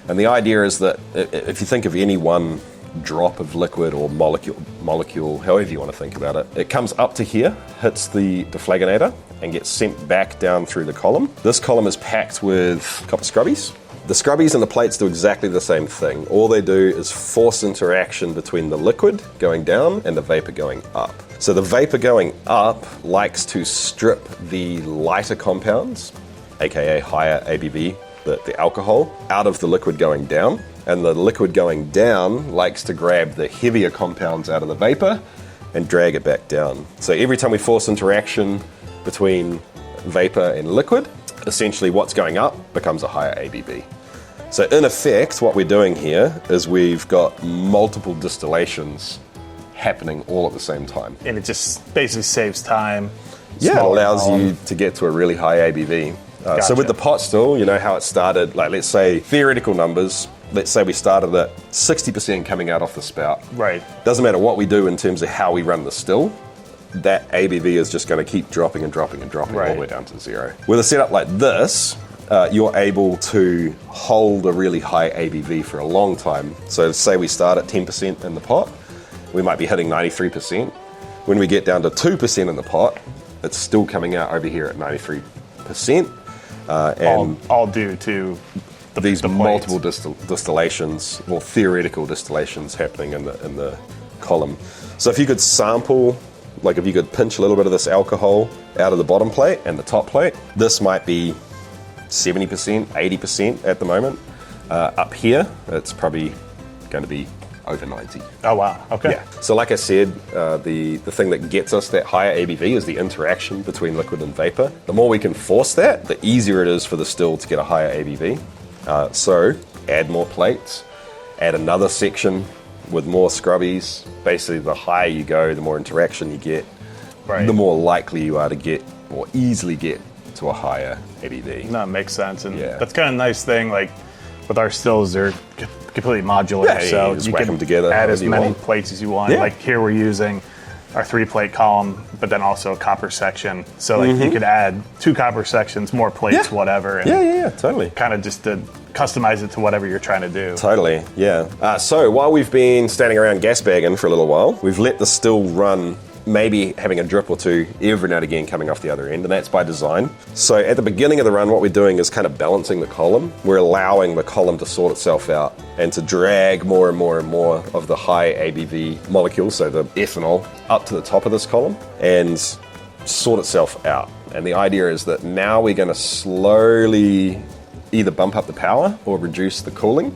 And the idea is that if you think of any one drop of liquid or molecule, however you want to think about it, it comes up to here, hits the deflagonator, and gets sent back down through the column. This column is packed with copper scrubbies. The scrubbies and the plates do exactly the same thing. All they do is force interaction between the liquid going down and the vapor going up. So the vapor going up likes to strip the lighter compounds, aka higher ABV, the alcohol, out of the liquid going down. And the liquid going down likes to grab the heavier compounds out of the vapor and drag it back down. So every time we force interaction between vapor and liquid, essentially what's going up becomes a higher ABV. So in effect, what we're doing here is we've got multiple distillations happening all at the same time. And it just basically saves time. Yeah, it smaller allows column. you to get to a really high ABV. So Gotcha. with the pot still, you know how it started, like let's say theoretical numbers, let's say we started at 60% coming out off the spout. Right. Doesn't matter what we do in terms of how we run the still, that ABV is just going to keep dropping and dropping and dropping all Right. the way down to 0. With a setup like this, you're able to hold a really high ABV for a long time. So say we start at 10% in the pot, we might be hitting 93%. When we get down to 2% in the pot, it's still coming out over here at 93%. And all due to these the multiple distillations, or theoretical distillations happening in the column. So if you could sample, like if you could pinch a little bit of this alcohol out of the bottom plate and the top plate, this might be 70%, 80% at the moment. Up here, it's probably going to be over 90. Oh wow, okay. Yeah. So like I said, the thing that gets us that higher ABV is the interaction between liquid and vapor. The more we can force that, the easier it is for the still to get a higher ABV. So add more plates, add another section with more scrubbies. Basically, the higher you go, the more interaction you get, the more likely you are to get or easily get to a higher ABV. No, it makes sense. And Yeah. that's kind of a nice thing, like with our stills, they're completely modular. Yeah, so you just you whack can them together add as however you many want. plates as you want. Yeah. Like here we're using our 3-plate column, but then also a copper section. So like you could add 2 copper sections, more plates, Yeah. whatever. And Yeah, totally. kind of just to customize it to whatever you're trying to do. Totally, yeah. So while we've been standing around gas bagging for a little while, we've let the still run, maybe having a drip or two every now and again coming off the other end, and that's by design. So at the beginning of the run, what we're doing is kind of balancing the column. We're allowing the column to sort itself out and to drag more and more and more of the high ABV molecules, so the ethanol, up to the top of this column and sort itself out. And the idea is that now we're going to slowly either bump up the power or reduce the cooling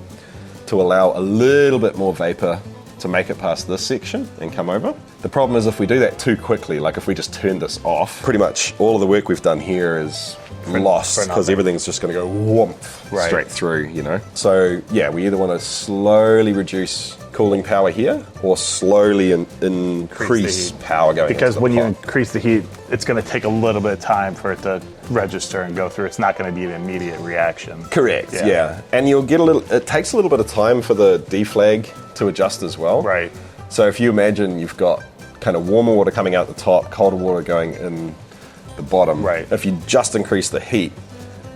to allow a little bit more vapor to make it past this section and come over. The problem is if we do that too quickly, like if we just turn this off, pretty much all of the work we've done here is lost because nothing. everything's just going to go whoomp Right. straight through, you know? So yeah, we either want to slowly reduce cooling power here or slowly increase heat. power going Because into the when you pot. increase the heat, it's going to take a little bit of time for it to register and go through. It's not going to be an immediate reaction. Correct, Yeah. yeah. And you'll get it takes a little bit of time for the deflag to adjust as well. Right. So if you imagine you've got kind of warmer water coming out the top, colder water going in the bottom. Right. If you just increase the heat,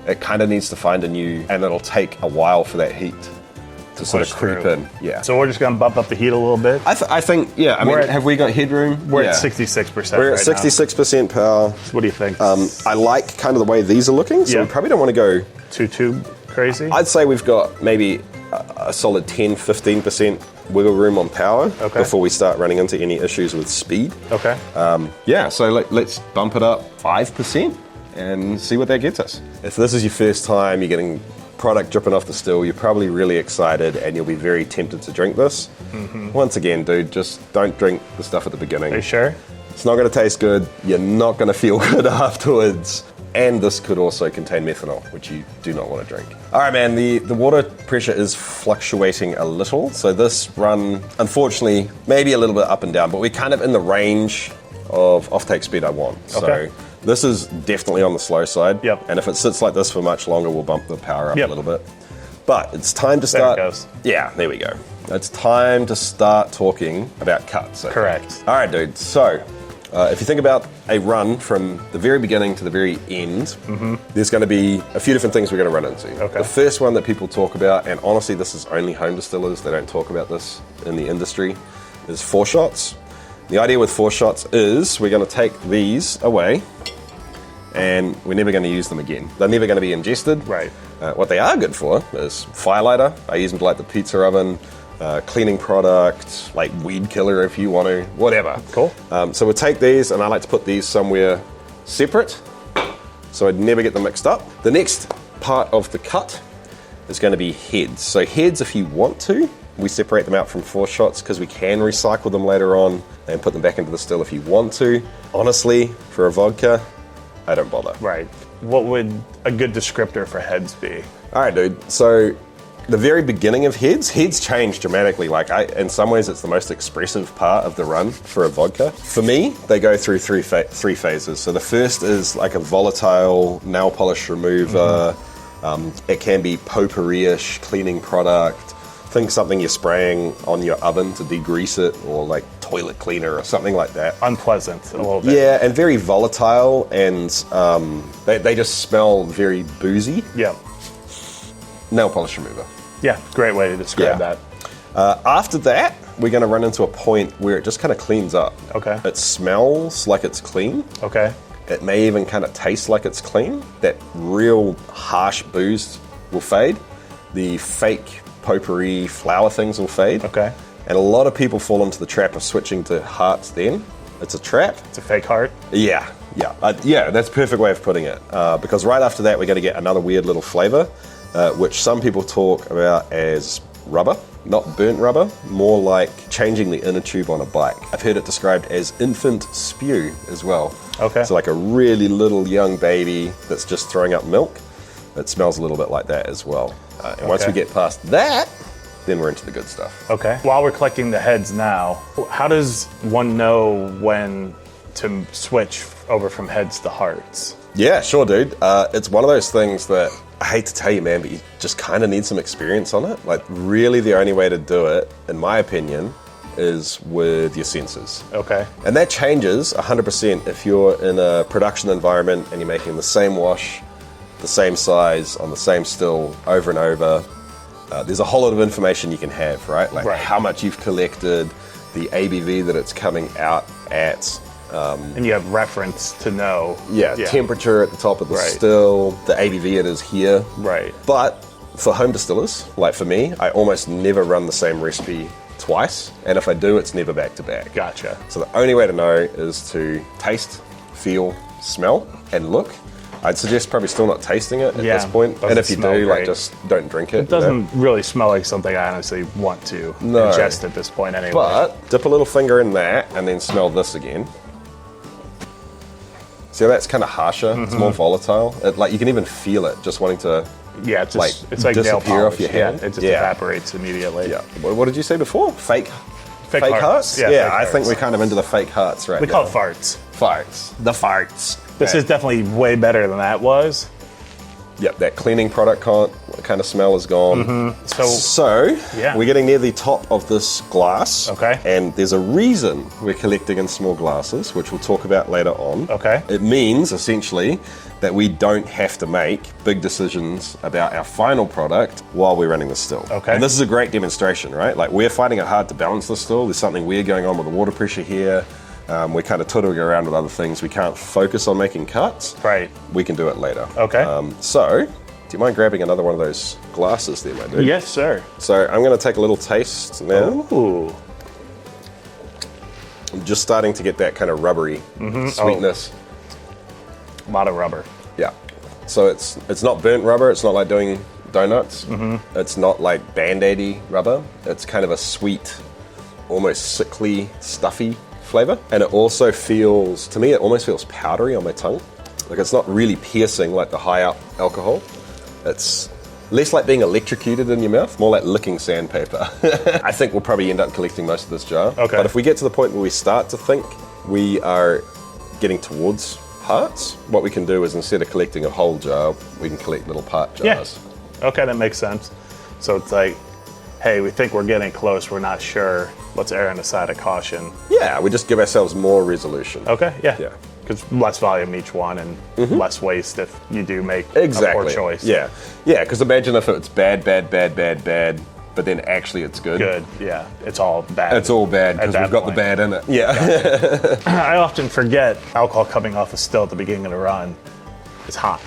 it kind of needs to find a new, and it'll take a while for that heat to sort of push creep through. in. Yeah. So we're just going to bump up the heat a little bit. I think, yeah, I mean, We're at- have we got headroom? We're Yeah. at 66% We're right at 66% power. now. What do you think? I like kind of the way these are looking, so Yeah. we probably don't want to go. Too crazy? I'd say we've got maybe a solid 10-15% wiggle room on power Okay. before we start running into any issues with speed. Okay. Yeah, so let's bump it up 5% and see what that gets us. If this is your first time, you're getting product dripping off the still, you're probably really excited and you'll be very tempted to drink this. Once again, dude, just don't drink the stuff at the beginning. Are you sure? It's not going to taste good. You're not going to feel good afterwards. And this could also contain methanol, which you do not want to drink. All right, man, the water pressure is fluctuating a little. So this run, unfortunately, maybe a little bit up and down, but we're kind of in the range of offtake speed I want. Okay. So this is definitely on the slow side. Yep. And if it sits like this for much longer, we'll bump the power up Yep. a little bit. But it's time to There it start. goes. Yeah, there we go. It's time to start talking about cuts. Okay? Correct. All right, dude. So if you think about a run from the very beginning to the very end, there's going to be a few different things we're going to run into. Okay. The first one that people talk about, and honestly, this is only home distillers, they don't talk about this in the industry, is 4 shots. The idea with 4 shots is we're going to take these away and we're never going to use them again. They're never going to be ingested. Right. What they are good for is firelighter. I use them to light the pizza oven, cleaning product, like weed killer if you want to, whatever. Cool. So we'll take these, and I like to put these somewhere separate, so I'd never get them mixed up. The next part of the cut is going to be heads. So heads, if you want to, we separate them out from 4 shots because we can recycle them later on and put them back into the still if you want to. Honestly, for a vodka, I don't bother. Right. What would a good descriptor for heads be? All right, dude. So the very beginning of heads change dramatically. Like in some ways, it's the most expressive part of the run for a vodka. For me, they go through three phases. So the first is like a volatile nail polish remover. It can be potpourri-ish cleaning product. Think something you're spraying on your oven to degrease it, or like toilet cleaner or something like that. Unpleasant a little bit. Yeah, and very volatile, and they just smell very boozy. Yeah. Nail polish remover. Yeah. Great way to describe Yeah. that. After that, we're going to run into a point where it just kind of cleans up. Okay. It smells like it's clean. Okay. It may even kind of taste like it's clean. That real harsh booze will fade. The fake potpourri flower things will fade. Okay. And a lot of people fall into the trap of switching to hearts then. It's a trap. It's a fake heart. Yeah. That's a perfect way of putting it. Because right after that, we're going to get another weird little flavor, which some people talk about as rubber. Not burnt rubber, more like changing the inner tube on a bike. I've heard it described as infant spew as well. Okay. So like a really little young baby that's just throwing up milk. It smells a little bit like that as well. And once we get past that, then we're into the good stuff. Okay. While we're collecting the heads now, how does one know when to switch over from heads to hearts? Yeah, sure, dude. It's one of those things that I hate to tell you, man, but you just kind of need some experience on it. Like, really, the only way to do it, in my opinion, is with your senses. Okay. And that changes 100% if you're in a production environment and you're making the same wash, the same size, on the same still, over and over. There's a whole lot of information you can have, right? Like how much you've collected, the ABV that it's coming out at. And you have reference to know. Yeah, temperature at the top of the still, the ABV it is here. Right. But for home distillers, like for me, I almost never run the same recipe twice. And if I do, it's never back to back. Gotcha. So the only way to know is to taste, feel, smell, and look. I'd suggest probably still not tasting it at this point. And if you do, like, just don't drink it. It doesn't really smell like something I honestly want to ingest at this point anyway. But dip a little finger in that and then smell this again. See how that's kind of harsher? It's more volatile. Like, you can even feel it just wanting to it's like nail disappear polish. off your hand. Yeah, it just evaporates immediately. Yeah. What did you say before? Fake hearts? Yeah, Yeah, fake I hearts. think we're kind of into the fake hearts right We now. call it farts. Farts. The farts. This is definitely way better than that was. Yep, that cleaning product kind of smell is gone. So we're getting near the top of this glass. Okay. And there's a reason we're collecting in small glasses, which we'll talk about later on. Okay. It means, essentially, that we don't have to make big decisions about our final product while we're running the still. Okay. And this is a great demonstration, right? Like, we're finding it hard to balance the still. There's something weird going on with the water pressure here. We're kind of tooting around with other things. We can't focus on making cuts. Right. We can do it later. Okay. So, do you mind grabbing another one of those glasses there, my dude? Yes, sir. So, I'm going to take a little taste now. Ooh. I'm just starting to get that kind of rubbery sweetness. A lot of rubber. Yeah. So, it's not burnt rubber. It's not like doing donuts. It's not like Band-Aid-y rubber. It's kind of a sweet, almost sickly, stuffy flavor. And it also feels, to me, it almost feels powdery on my tongue. Like, it's not really piercing like the high up alcohol. It's less like being electrocuted in your mouth, more like licking sandpaper. I think we'll probably end up collecting most of this jar. Okay. But if we get to the point where we start to think we are getting towards parts, what we can do is, instead of collecting a whole jar, we can collect little part jars. Yeah. Okay, that makes sense. So it's like, hey, we think we're getting close, we're not sure. Let's err on the side of caution. Yeah, we just give ourselves more resolution. Okay, yeah. Yeah. Because less volume each one and less waste if you do make Exactly. a poor choice. Yeah, because imagine if it's bad, but then actually it's good. Good, yeah. It's all bad. It's all bad because At we've that got the point. bad in it. Yeah. I often forget alcohol coming off a still at the beginning of the run is hot.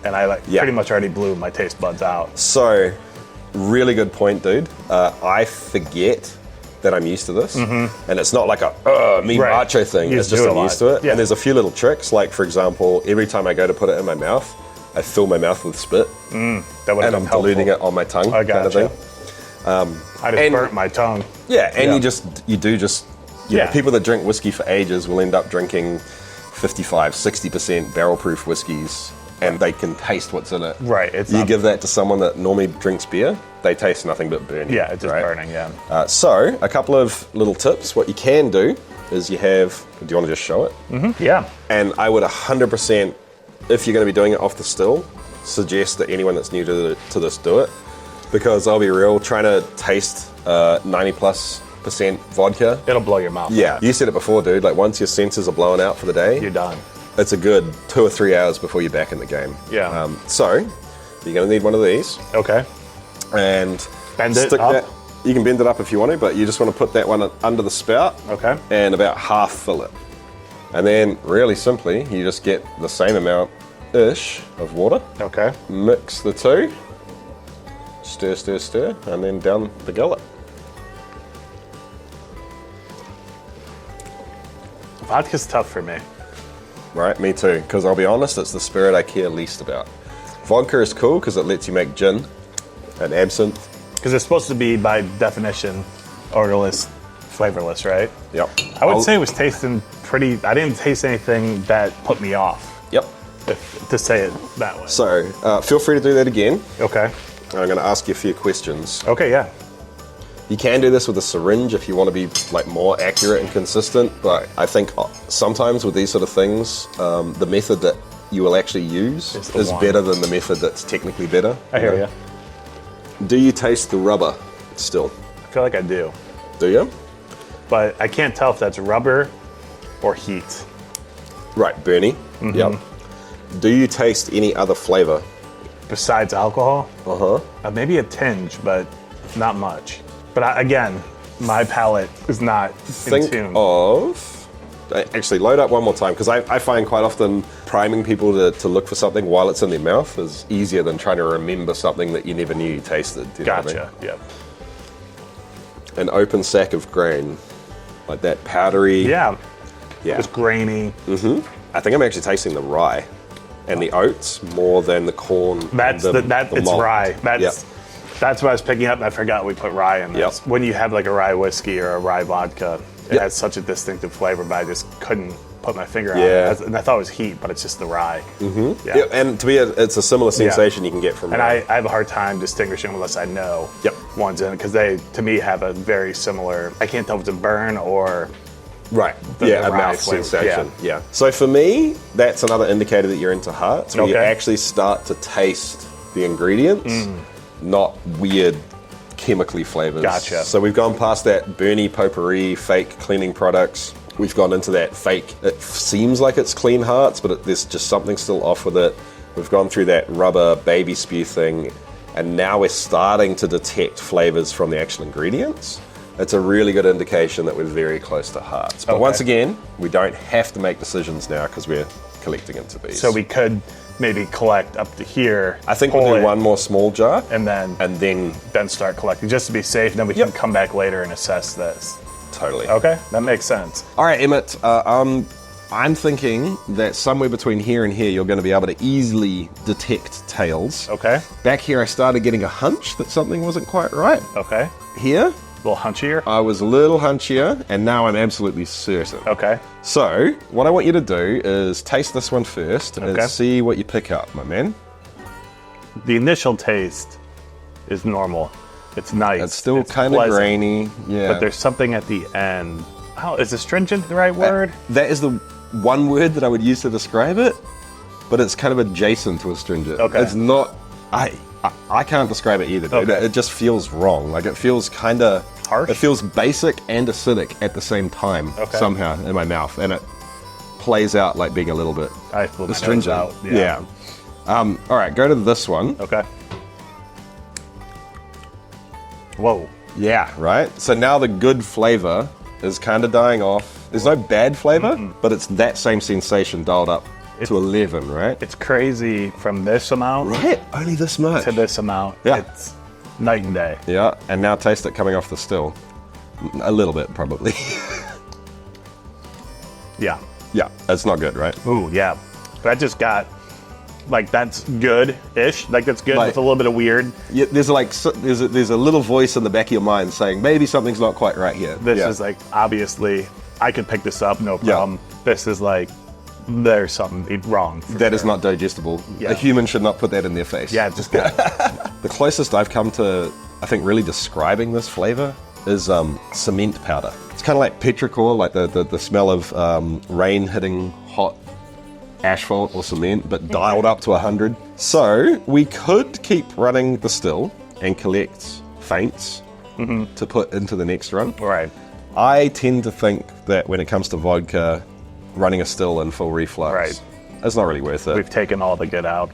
And I pretty much already blew my taste buds out. So, really good point, dude. I forget that I'm used to this. And it's not like a macho thing. You It's just just do it I'm a used lot. to it. Yeah. And there's a few little tricks. Like, for example, every time I go to put it in my mouth, I fill my mouth with spit. That would And I'm diluting it on my tongue, I kind of gotcha. thing. I just burnt my tongue. Yeah, and Yeah. you do just, you know, people that drink whiskey for ages will end up drinking 55, 60% barrel proof whiskeys, and they can taste what's in it. Right. It's You not, give that to someone that normally drinks beer, they taste nothing but burning. yeah, it's just right? burning, yeah. So, a couple of little tips. What you can do is do you want to just show it? Yeah. And I would 100%, if you're going to be doing it off the still, suggest that anyone that's new to this do it. Because I'll be real, trying to taste 90+% vodka. It'll blow your mouth. Yeah, you said it before, dude. Like, once your senses are blown out for the day, You're done. it's a good 2 or 3 hours before you're back in the game. Yeah. So, you're going to need one of these. Okay. And Bend it stick up? that. You can bend it up if you want to, but you just want to put that one under the spout. Okay. And about half fill it. And then, really simply, you just get the same amount-ish of water. Okay. Mix the two. Stir, stir, stir, and then down the gullet. Vodka's tough for me. Right, me too, because I'll be honest, it's the spirit I care least about. Vodka is cool because it lets you make gin and absinthe. Because it's supposed to be, by definition, odorless, flavorless, right? Yep. I would say it was tasting pretty. I didn't taste anything that put me off, Yep. to say it that way. So, feel free to do that again. Okay. I'm going to ask you a few questions. Okay, yeah. You can do this with a syringe if you want to be like more accurate and consistent, but I think sometimes with these sort of things, the method that you will actually use is one. better than the method that's technically better. I hear you. Do you taste the rubber still? I feel like I do. Do you? But I can't tell if that's rubber or heat. Right, Bernie. Yep. Do you taste any other flavor? Besides alcohol? Uh-huh. Maybe a tinge, but not much. But again, my palate is not in Think tune. of... Actually, load up one more time, because I find quite often priming people to look for something while it's in their mouth is easier than trying to remember something that you never knew you tasted. Do you know what I mean? Gotcha, yep. An open sack of grain. Like that powdery... Yeah, Yeah. it's grainy. I think I'm actually tasting the rye and the oats more than the corn. That's and it's malt. rye. Yeah. That's what I was picking up, and I forgot we put rye in this. Yep. When you have like a rye whiskey or a rye vodka, it Yep. has such a distinctive flavor, but I just couldn't put my finger on Yeah. it. And I thought it was heat, but it's just the rye. Yeah, and to me, it's a similar sensation you can get from And rye. I have a hard time distinguishing unless I know Yep. one's in, because they, to me, have a very similar, I can't tell if it's a burn or... Right. the Yeah, a rye mouth flavor. sensation. Yeah. So for me, that's another indicator that you're into hearts, where you Okay. actually start to taste the ingredients, not weird chemically flavors. Gotcha. So we've gone past that Bernie potpourri, fake cleaning products. We've gone into that fake, it seems like it's clean hearts, but there's just something still off with it. We've gone through that rubber baby spew thing, and now we're starting to detect flavors from the actual ingredients. It's a really good indication that we're very close to hearts. But Okay. once again, we don't have to make decisions now because we're collecting into these. So we could maybe collect up to here. I think pull we'll do it, one more small jar and then start collecting, just to be safe. And then we Yep. can come back later and assess this. totally. Okay, that makes sense. All right, Emmett. I'm thinking that somewhere between here and here, you're going to be able to easily detect tails. Okay, Back here, I started getting a hunch that something wasn't quite right. okay. Here, A little hunchier. I was a little hunchier, and now I'm absolutely certain. Okay. So, what I want you to do is taste this one first Okay. and see what you pick up, my man. The initial taste is normal. It's nice. It's still It's kind of pleasant, grainy. Yeah. but there's something at the end. Oh, is astringent the right word? That is the one word that I would use to describe it, but it's kind of adjacent to astringent. Okay. It's not. I can't describe it either, dude. Okay. It just feels wrong. Like it feels kind of Harsh? It feels basic and acidic at the same time somehow in my mouth, and it plays out like being a little bit I pulled my nose astringent. out. Yeah. All right, go to this one. Okay. Whoa. Yeah, right? So now the good flavor is kind of dying off. There's no bad flavor, but it's that same sensation dialed up to 11, right? It's crazy from this amount Right, only this much. to this amount. Yeah. It's night and day. Yeah, and now taste it coming off the still. A little bit, probably. Yeah. Yeah, that's not good, right? Ooh, yeah. But I just got, like, that's good-ish. Like, that's good Like- with a little bit of weird. Yeah, there's there's a little voice in the back of your mind saying maybe something's not quite right here. This Yeah. is, like, obviously, I could pick this up, no Yeah. problem. This is, like, there's something wrong. for That is sure. not digestible. Yeah. A human should not put that in their face. Yeah, just got The closest I've come to, I think, really describing this flavor is cement powder. It's kind of like petrichor, like the smell of rain hitting hot asphalt or cement, but dialed up to 100. So we could keep running the still and collect feints to put into the next run. right. I tend to think that when it comes to vodka, running a still in full reflux, Right. it's not really worth it. We've taken all the good out.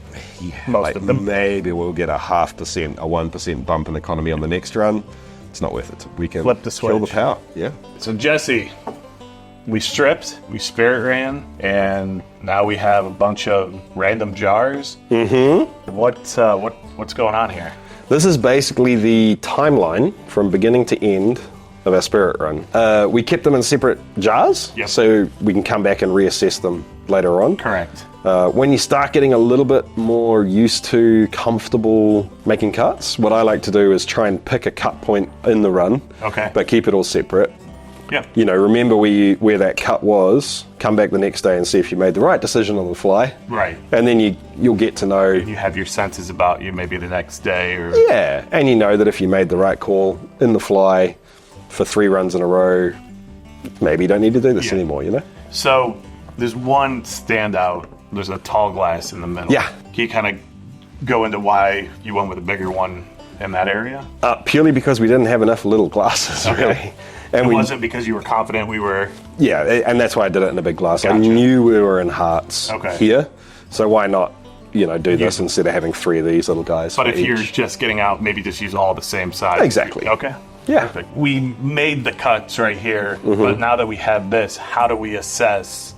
Most Like of them. maybe we'll get a 0.5%, a 1% bump in economy on the next run. It's not worth it. We can Flip the kill the switch. power. Yeah. So Jesse, we stripped, we spirit ran, and now we have a bunch of random jars. Mm-hmm. What's going on here? This is basically the timeline from beginning to end of our spirit run. We kept them in separate jars, Yep. so we can come back and reassess them later on. Correct. When you start getting a little bit more used to, comfortable making cuts, what I like to do is try and pick a cut point in the run, Okay. but keep it all separate. Yep. You know, remember where that cut was, come back the next day and see if you made the right decision on the fly. Right. And then you'll get to know, You have your senses about you maybe the next day or... yeah, and you know that if you made the right call in the fly for 3 runs in a row, maybe you don't need to do this Yeah. anymore, you know? So there's one standout. There's a tall glass in the middle. Yeah. Can you kind of go into why you went with a bigger one in that area? Purely because we didn't have enough little glasses, Okay. really. And It we, wasn't because you were confident we were... yeah, and that's why I did it in a big glass. I Gotcha. knew we were in hearts Okay. here, so why not, do this instead of having 3 of these little guys? But for if you're each. just getting out, maybe just use all the same size. Exactly. Okay. Yeah. Perfect. We made the cuts right here, but now that we have this, how do we assess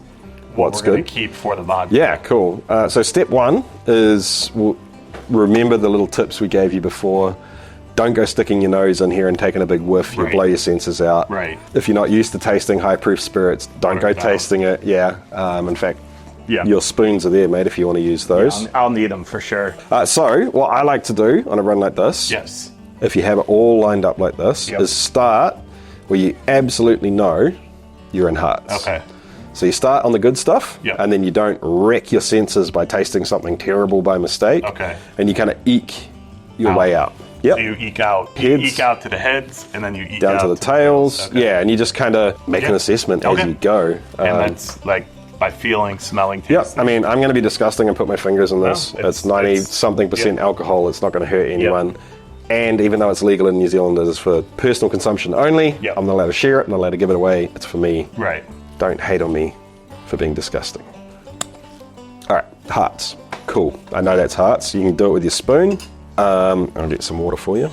what What's we're going good? to keep for the vodka? Yeah, cool. So step 1 is remember the little tips we gave you before. Don't go sticking your nose in here and taking a big whiff. You'll Right. blow your senses out. Right. If you're not used to tasting high-proof spirits, don't go Water it down. tasting it. Yeah. In fact, Yeah. your spoons are there, mate, if you want to use those. I'll need them for sure. So what I like to do on a run like this, Yes. if you have it all lined up like this, Yep. is start where you absolutely know you're in hearts. Okay. So you start on the good stuff, Yep. and then you don't wreck your senses by tasting something terrible by mistake. Okay. And you kind of eke your Out. way out. Yep. So you eke out. Heads. You eke out to the heads, and then you eke Down out to the tails. Okay. Yeah, and you just kind of make an Yep. assessment as Okay. you go. And that's like by feeling, smelling, Yep. tasting. I mean, I'm going to be disgusting and put my fingers in this. No, it's 90 it's- something percent yep. alcohol. It's not going to hurt anyone. And even though it's legal in New Zealand, it is for personal consumption only. Yep. I'm not allowed to share it. I'm not allowed to give it away. It's for me. Right. Don't hate on me for being disgusting. All right, hearts. Cool. I know that's hearts. You can do it with your spoon. I'll get some water for you.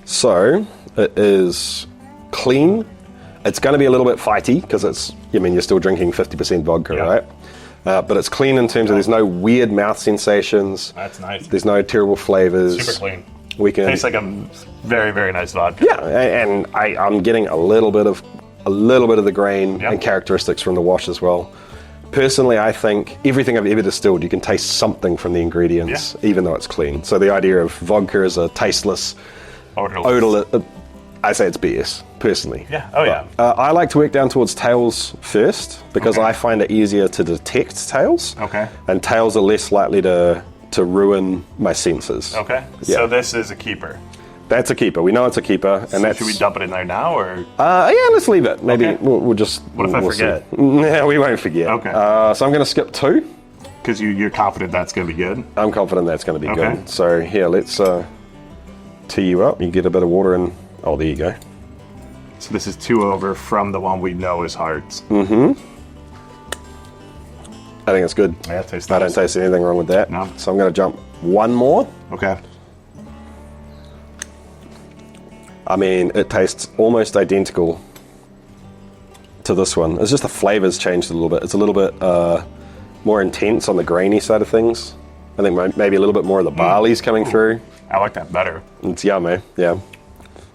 So it is clean. It's going to be a little bit fighty because you're still drinking 50% vodka, Yeah. right? But it's clean in terms of there's no weird mouth sensations. That's nice. There's no terrible flavors. Super clean. We can. Tastes like a very, very nice vodka. Yeah, and I'm getting a little bit of the grain Yeah. and characteristics from the wash as well. Personally, I think everything I've ever distilled, you can taste something from the ingredients, even though it's clean. So the idea of vodka as a tasteless, odorless, I say it's BS, personally. Yeah. Oh, yeah. I like to work down towards tails first because Okay. I find it easier to detect tails. Okay. And tails are less likely to ruin my senses. Okay. Yeah. So this is a keeper. That's a keeper. We know it's a keeper, and So that's. should we dump it in there now, or Yeah, let's leave it. Maybe Okay. we'll just. What if I we'll see. forget? No, we won't forget. Okay. So I'm going to skip 2. because you're confident that's going to be good? I'm confident that's going to be Okay. good. So here, let's tee you up. You get a bit of water in. Oh, there you go. So this is 2 over from the one we know is hearts. I think it's good. Yeah, it tastes I don't nice. taste anything wrong with that. No. So I'm going to jump 1 more. Okay. I mean, it tastes almost identical to this one. It's just the flavor's changed a little bit. It's a little bit more intense on the grainy side of things. I think maybe a little bit more of the barley's coming through. I like that better. It's yummy, yeah.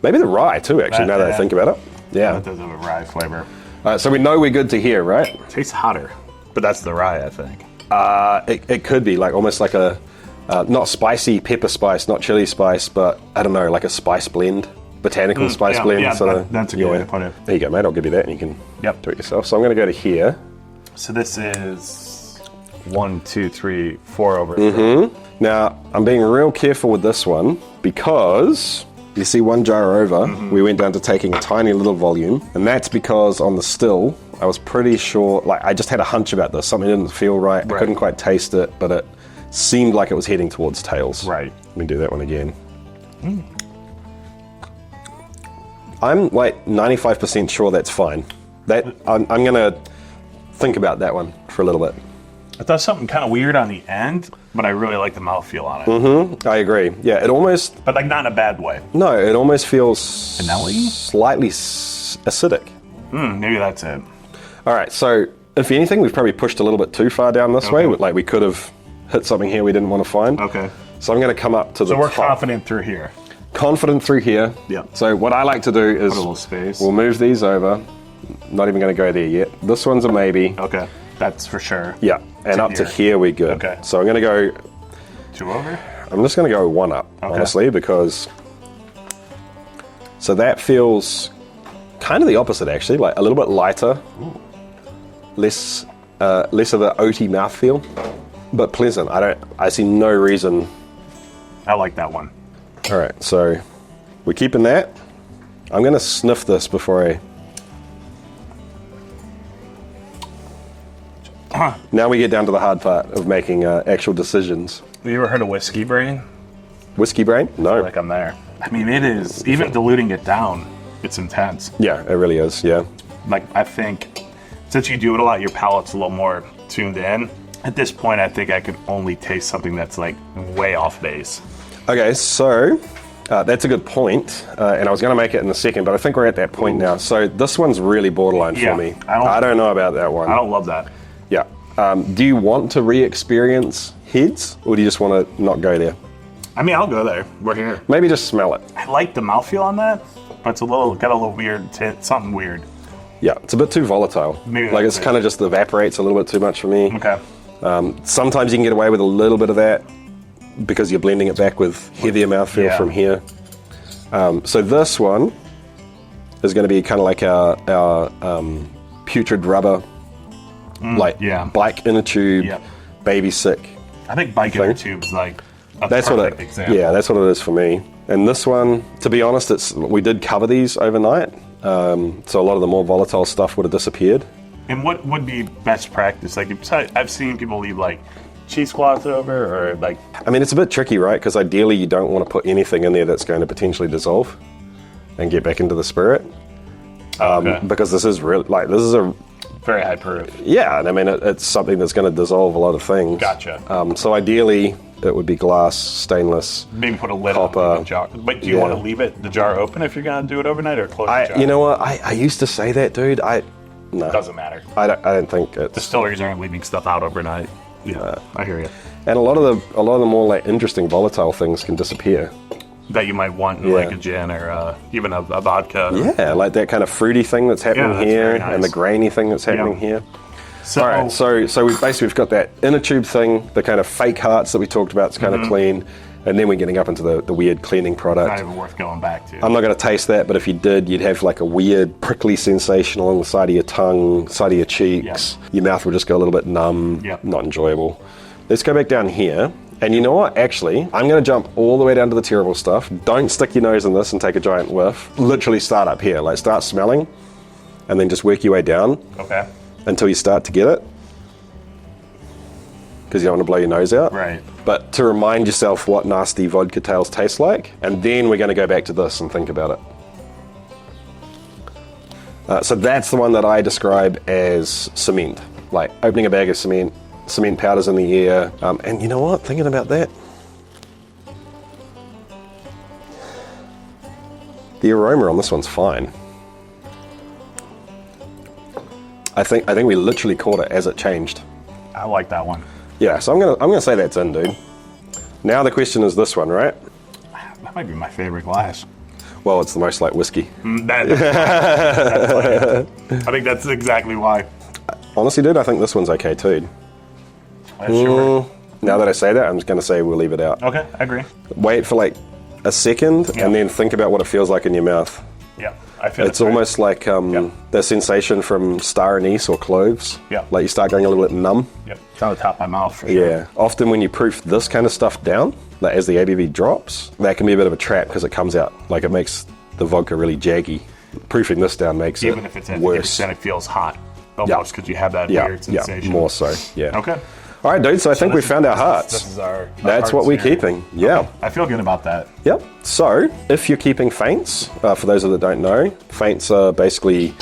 Maybe the rye too, actually, now that I Yeah. think about it. Yeah. That does have a rye flavor. All right, so we know we're good to here, right? It tastes hotter, but that's the rye, I think. It could be like almost like a, not spicy pepper spice, not chili spice, but I don't know, like a spice blend, botanical spice yeah, blend. yeah, sort of, that's a good way to put it. There you go, mate. I'll give you that and you can Yep. do it yourself. So I'm going to go to here. So this is 1, 2, 3, 4 over. Now, I'm being real careful with this one because you see 1 jar over, we went down to taking a tiny little volume, and that's because on the still, I was pretty sure, like I just had a hunch about this. Something didn't feel right. I couldn't quite taste it, but it seemed like it was heading towards tails. Right. Let me do that one again. I'm like 95% sure that's fine. That I'm going to think about that one for a little bit. It does something kind of weird on the end, but I really like the mouthfeel on it. Mm-hmm. I agree. Yeah, it almost... But like not in a bad way. No, it almost feels... Vanilla-y? Slightly acidic. Maybe that's it. All right, so if anything, we've probably pushed a little bit too far down this way. Like we could have hit something here we didn't want to find. Okay. So I'm going to come up to the top. So we're confident through here. Confident through here. Yeah. So what I like to do is... Put a little space. We'll move these over. Not even going to go there yet. This one's a maybe. Okay. That's for sure. Yeah. And up to here we're good. Okay. So I'm going to go... 2 over? I'm just going to go 1 up, honestly, because... So that feels kind of the opposite, actually. Like a little bit lighter. Ooh. Less of an oaty mouthfeel, but pleasant. I see no reason. I like that one. All right, so we're keeping that. I'm going to sniff this before I... Now we get down to the hard part of making actual decisions. Have you ever heard of whiskey brain? Whiskey brain? No. Like I'm there. I mean, it is, even diluting it down, it's intense. Yeah, it really is, yeah. Like, I think, since you do it a lot, your palate's a little more tuned in. At this point, I think I could only taste something that's, like, way off base. Okay, so that's a good point, and I was going to make it in a second, but I think we're at that point now. So this one's really borderline for me. I don't know about that one. I don't love that. Yeah. Do you want to re-experience heads, or do you just want to not go there? I mean, I'll go there. We're here. Maybe just smell it. I like the mouthfeel on that, but it's got a little weird, something weird. Yeah, it's a bit too volatile. Maybe like it's kind of just evaporates a little bit too much for me. Okay. Sometimes you can get away with a little bit of that because you're blending it back with heavier mouthfeel from here. So this one is going to be kind of like our putrid rubber, bike inner tube, baby sick. I think bike inner tube is like a that's perfect example. Yeah, that's what it is for me. And this one, to be honest, we did cover these overnight, so a lot of the more volatile stuff would have disappeared. And what would be best practice? Like, I've seen people leave like cheesecloth over, or like... I mean, it's a bit tricky, right? Because ideally you don't want to put anything in there that's going to potentially dissolve and get back into the spirit. Because this is really, like, this is a... Very high proof. Yeah, and I mean, it's something that's going to dissolve a lot of things. Gotcha. So ideally, it would be glass, stainless, maybe put a lid copper. on the jar. But do you want to leave the jar open if you're going to do it overnight, or close the jar? You know what? I used to say that, dude. No. Doesn't matter. I don't think it's... Distilleries aren't leaving stuff out overnight. Yeah, I hear you. And a lot of the more like interesting volatile things can disappear. That you might want in like a gin or even a vodka. Yeah, like that kind of fruity thing that's happening here, and the grainy thing that's happening here. So, all right, so we've got that inner tube thing, the kind of fake hearts that we talked about. It's kind of clean, and then we're getting up into the weird cleaning product. Not even worth going back to. I'm not going to taste that, but if you did, you'd have like a weird prickly sensation along the side of your tongue, side of your cheeks. Your mouth will just go a little bit numb, not enjoyable. Let's go back down here. And you know what? Actually, I'm going to jump all the way down to the terrible stuff. Don't stick your nose in this and take a giant whiff. Literally start up here. Like start smelling and then just work your way down. Okay. Until you start to get it. Because you don't want to blow your nose out. Right. But to remind yourself what nasty vodka tails taste like. And then we're going to go back to this and think about it. So that's the one that I describe as cement. Like opening a bag of cement powders in the air. And you know what? Thinking about that, the aroma on this one's fine. I think we literally caught it as it changed. I like that one. Yeah, so I'm gonna say that's in, dude. Now the question is this one, right? That might be my favorite glass. Well, it's the most like whiskey. I think that's exactly why. Honestly, dude, I think this one's okay too. Sure. Now that I say that, I'm just going to say we'll leave it out. Okay, I agree. Wait for like a second and then think about what it feels like in your mouth. Yeah, I feel it's almost like the sensation from star anise or cloves. Yeah. Like you start going a little bit numb. Yep. It's on the top of my mouth for sure. Yeah. Often when you proof this kind of stuff down, like as the ABV drops, that can be a bit of a trap because it comes out, like it makes the vodka really jaggy. Proofing this down makes it worse. Even if it's at 50%, it feels hot. Almost because you have that weird sensation. Yeah, more so. Yeah. Okay. All right, dude, so I think we found our hearts. This is our That's what we're keeping. Yeah. Okay. I feel good about that. Yep. So, if you're keeping feints, for those that don't know, feints are basically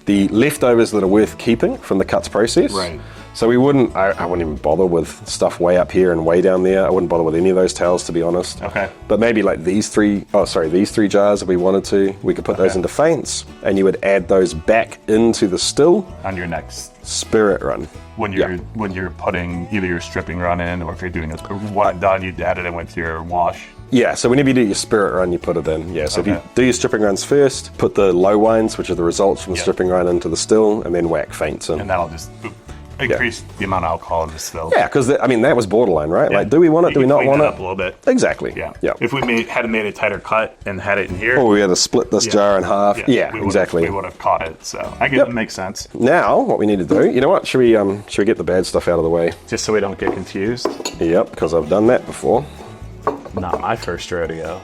the leftovers that are worth keeping from the cuts process. Right. So we wouldn't, I wouldn't even bother with stuff way up here and way down there. I wouldn't bother with any of those tails, to be honest. Okay. But maybe like these three jars, if we wanted to, we could put those into faints, and you would add those back into the still On your next, spirit run. when you're putting either your stripping run in, or if you're doing a one and done, you'd add it in with your wash. Yeah, so whenever you do your spirit run, you put it in. Yeah, so if you Okay. do your stripping runs first, put the low wines, which are the results from the stripping run, into the still, and then whack faints in. And that'll just increase the amount of alcohol in the still. Yeah, because that was borderline, right? Yeah. Like, do we want it? Do we You not can want clean it? that up a little bit. Exactly. Yeah. Yeah. If we had made a tighter cut and had it in here, Or we had to split this jar in half. Yeah, we would've- exactly. We would have caught it. So I guess it makes sense. Now, what we need to do, you know what? Should we get the bad stuff out of the way? Just so we don't get confused. Yep, because I've done that before. Not my first rodeo.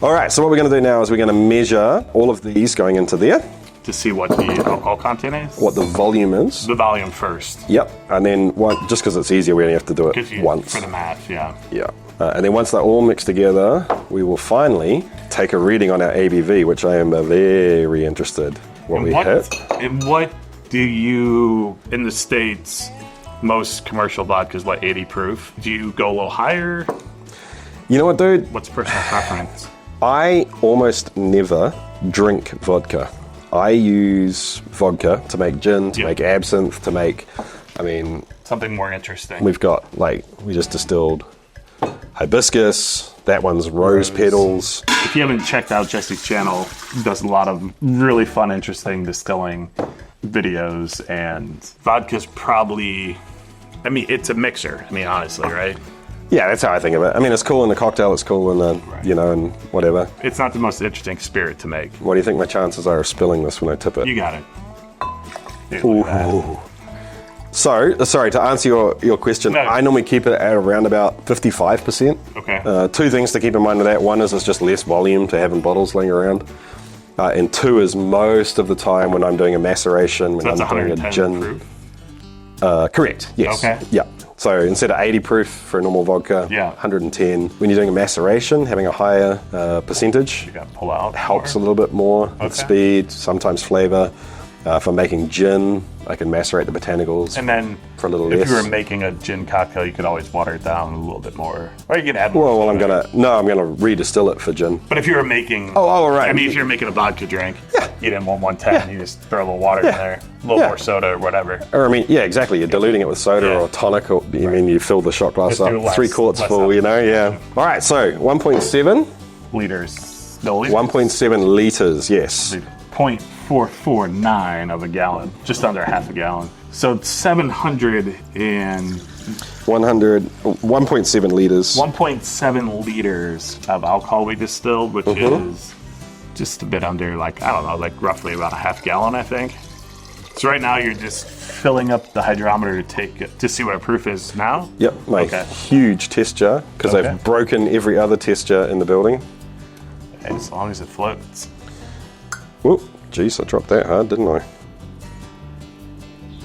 All right, so what we're going to do now is we're going to measure all of these going into there, To see what the alcohol content is. what the volume is. The volume first. Yep, and then just because it's easier, we only have to do Gives it you once. for the math, yeah. Yeah. And then once they're all mixed together, we will finally take a reading on our ABV, which I am very interested what we hit. And what do you, in the States, most commercial vodkas, 80 proof? Do you go a little higher? You know what, dude? What's personal preference? I almost never drink vodka. I use vodka to make gin, to make absinthe, to make, Something more interesting. we've got, we just distilled hibiscus. That one's rose petals. If you haven't checked out Jesse's channel, he does a lot of really fun, interesting distilling videos, and vodka's probably, it's a mixer, honestly, right? Yeah, that's how I think of it. It's cool in the cocktail, it's cool in the, and whatever. It's not the most interesting spirit to make. What do you think my chances are of spilling this when I tip it? You got it. Dude, look at that. Ooh. So, sorry, to answer your question, No. I normally keep it at around about 55%. Okay. Two things to keep in mind with that. One is it's just less volume to have in bottles laying around. And two is most of the time when I'm doing a maceration, when So that's I'm doing a 110 gin. proof? Correct, yes. Okay. Yeah. So instead of 80 proof for a normal vodka, 110. When you're doing a maceration, having a higher percentage You got to pull out. helps a little bit more with speed, sometimes flavor. If I'm making gin, I can macerate the botanicals. And then for a little if less. you were making a gin cocktail, you could always water it down a little bit more. Or you could add more. Well, I'm soda. gonna redistill it for gin. But if you were making... Oh, right. if you're making a vodka drink, you didn't want 110, you just throw a little water in there, a little more soda or whatever. Or yeah, exactly. You're diluting it with soda Yeah. or tonic, or you fill the shot glass Just up, do less- 3 quarts less full, up. yeah. All right, so 1.7, Liters. No, liters. 1.7 liters, yes. 0.449 of a gallon, just under half a gallon. So it's 1.7 liters. 1.7 liters of alcohol we distilled, which is just a bit under, roughly about a half gallon, I think. So right now you're just filling up the hydrometer to see what our proof is now? Yep, my huge test jar, because I've broken every other test jar in the building. As long as it floats. Whoop, jeez, I dropped that hard, didn't I?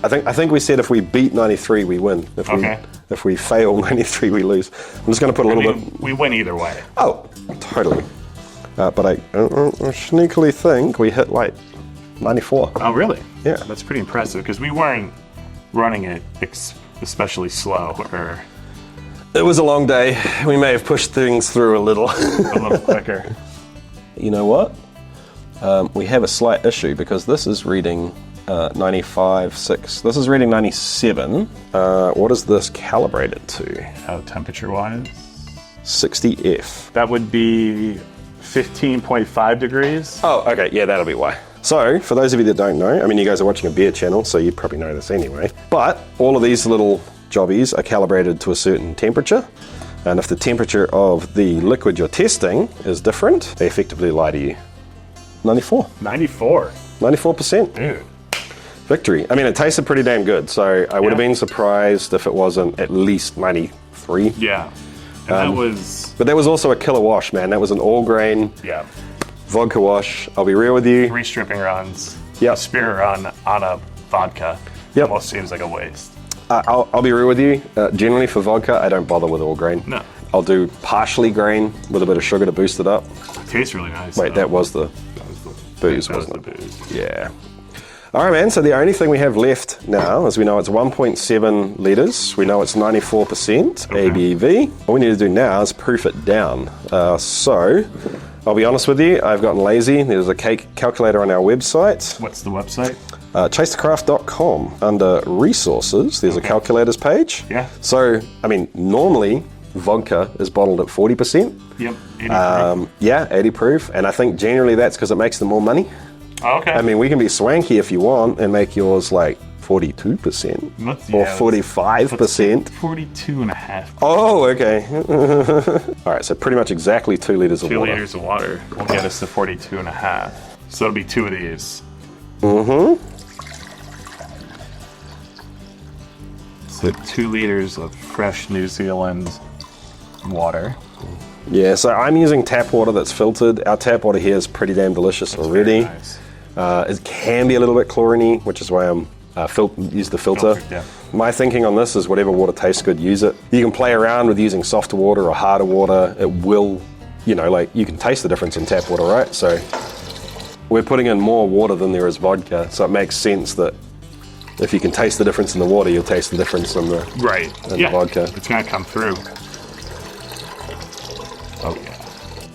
I think we said if we beat 93, we win. If we fail 93, we lose. I'm just going to put a little bit... We win either way. Oh, totally. But I sneakily think we hit 94. Oh, really? Yeah. That's pretty impressive, because we weren't running it especially slow or It was a long day. We may have pushed things through a little. a little quicker. You know what? We have a slight issue because this is reading 95.6. This is reading 97. What is this calibrated to? How temperature-wise? 60F. That would be 15.5 degrees. Oh, okay. Yeah, that'll be why. So, for those of you that don't know, you guys are watching a beer channel, so you probably know this anyway. But all of these little jobbies are calibrated to a certain temperature. And if the temperature of the liquid you're testing is different, they effectively lie to you. 94. 94. 94%. Dude. Victory. It tasted pretty damn good, so I would have been surprised if it wasn't at least 93. Yeah. And that was... But that was also a killer wash, man. That was an all-grain vodka wash. I'll be real with you. 3 stripping runs. Yep. A spirit run on a vodka. Yep. Almost seems like a waste. I'll be real with you. Generally for vodka, I don't bother with all grain. No. I'll do partially grain with a bit of sugar to boost it up. It tastes really nice. Wait, though. that was the booze, that was wasn't the it? booze. Yeah. All right, man, so the only thing we have left now is we know it's 1.7 litres. We know it's 94% ABV. All we need to do now is proof it down. So, I'll be honest with you, I've gotten lazy. There's a cake calculator on our website. What's the website? ChaseTheCraft.com. Under resources, there's a calculators page. Yeah. So, I mean, normally vodka is bottled at 40%. Yep, 80 proof. Yeah, 80 proof. And I think generally that's because it makes them more money. Oh, okay. I mean, we can be swanky if you want and make yours like 42% or 45%. 42 and a half. Oh, okay. All right, so pretty much exactly 2 liters of 2 water. liters of water will get us to 42 and a half. So it'll be 2 of these. So 2 liters of fresh New Zealand water. Yeah, so I'm using tap water that's filtered. Our tap water here is pretty damn delicious already. Very nice. It can be a little bit chlorine-y, which is why I'm use the filter. Yeah. My thinking on this is whatever water tastes good, use it. You can play around with using softer water or harder water. It will, like you can taste the difference in tap water, right? So we're putting in more water than there is vodka, so it makes sense that if you can taste the difference in the water, you'll taste the difference in the the vodka. It's gonna come through. Oh yeah.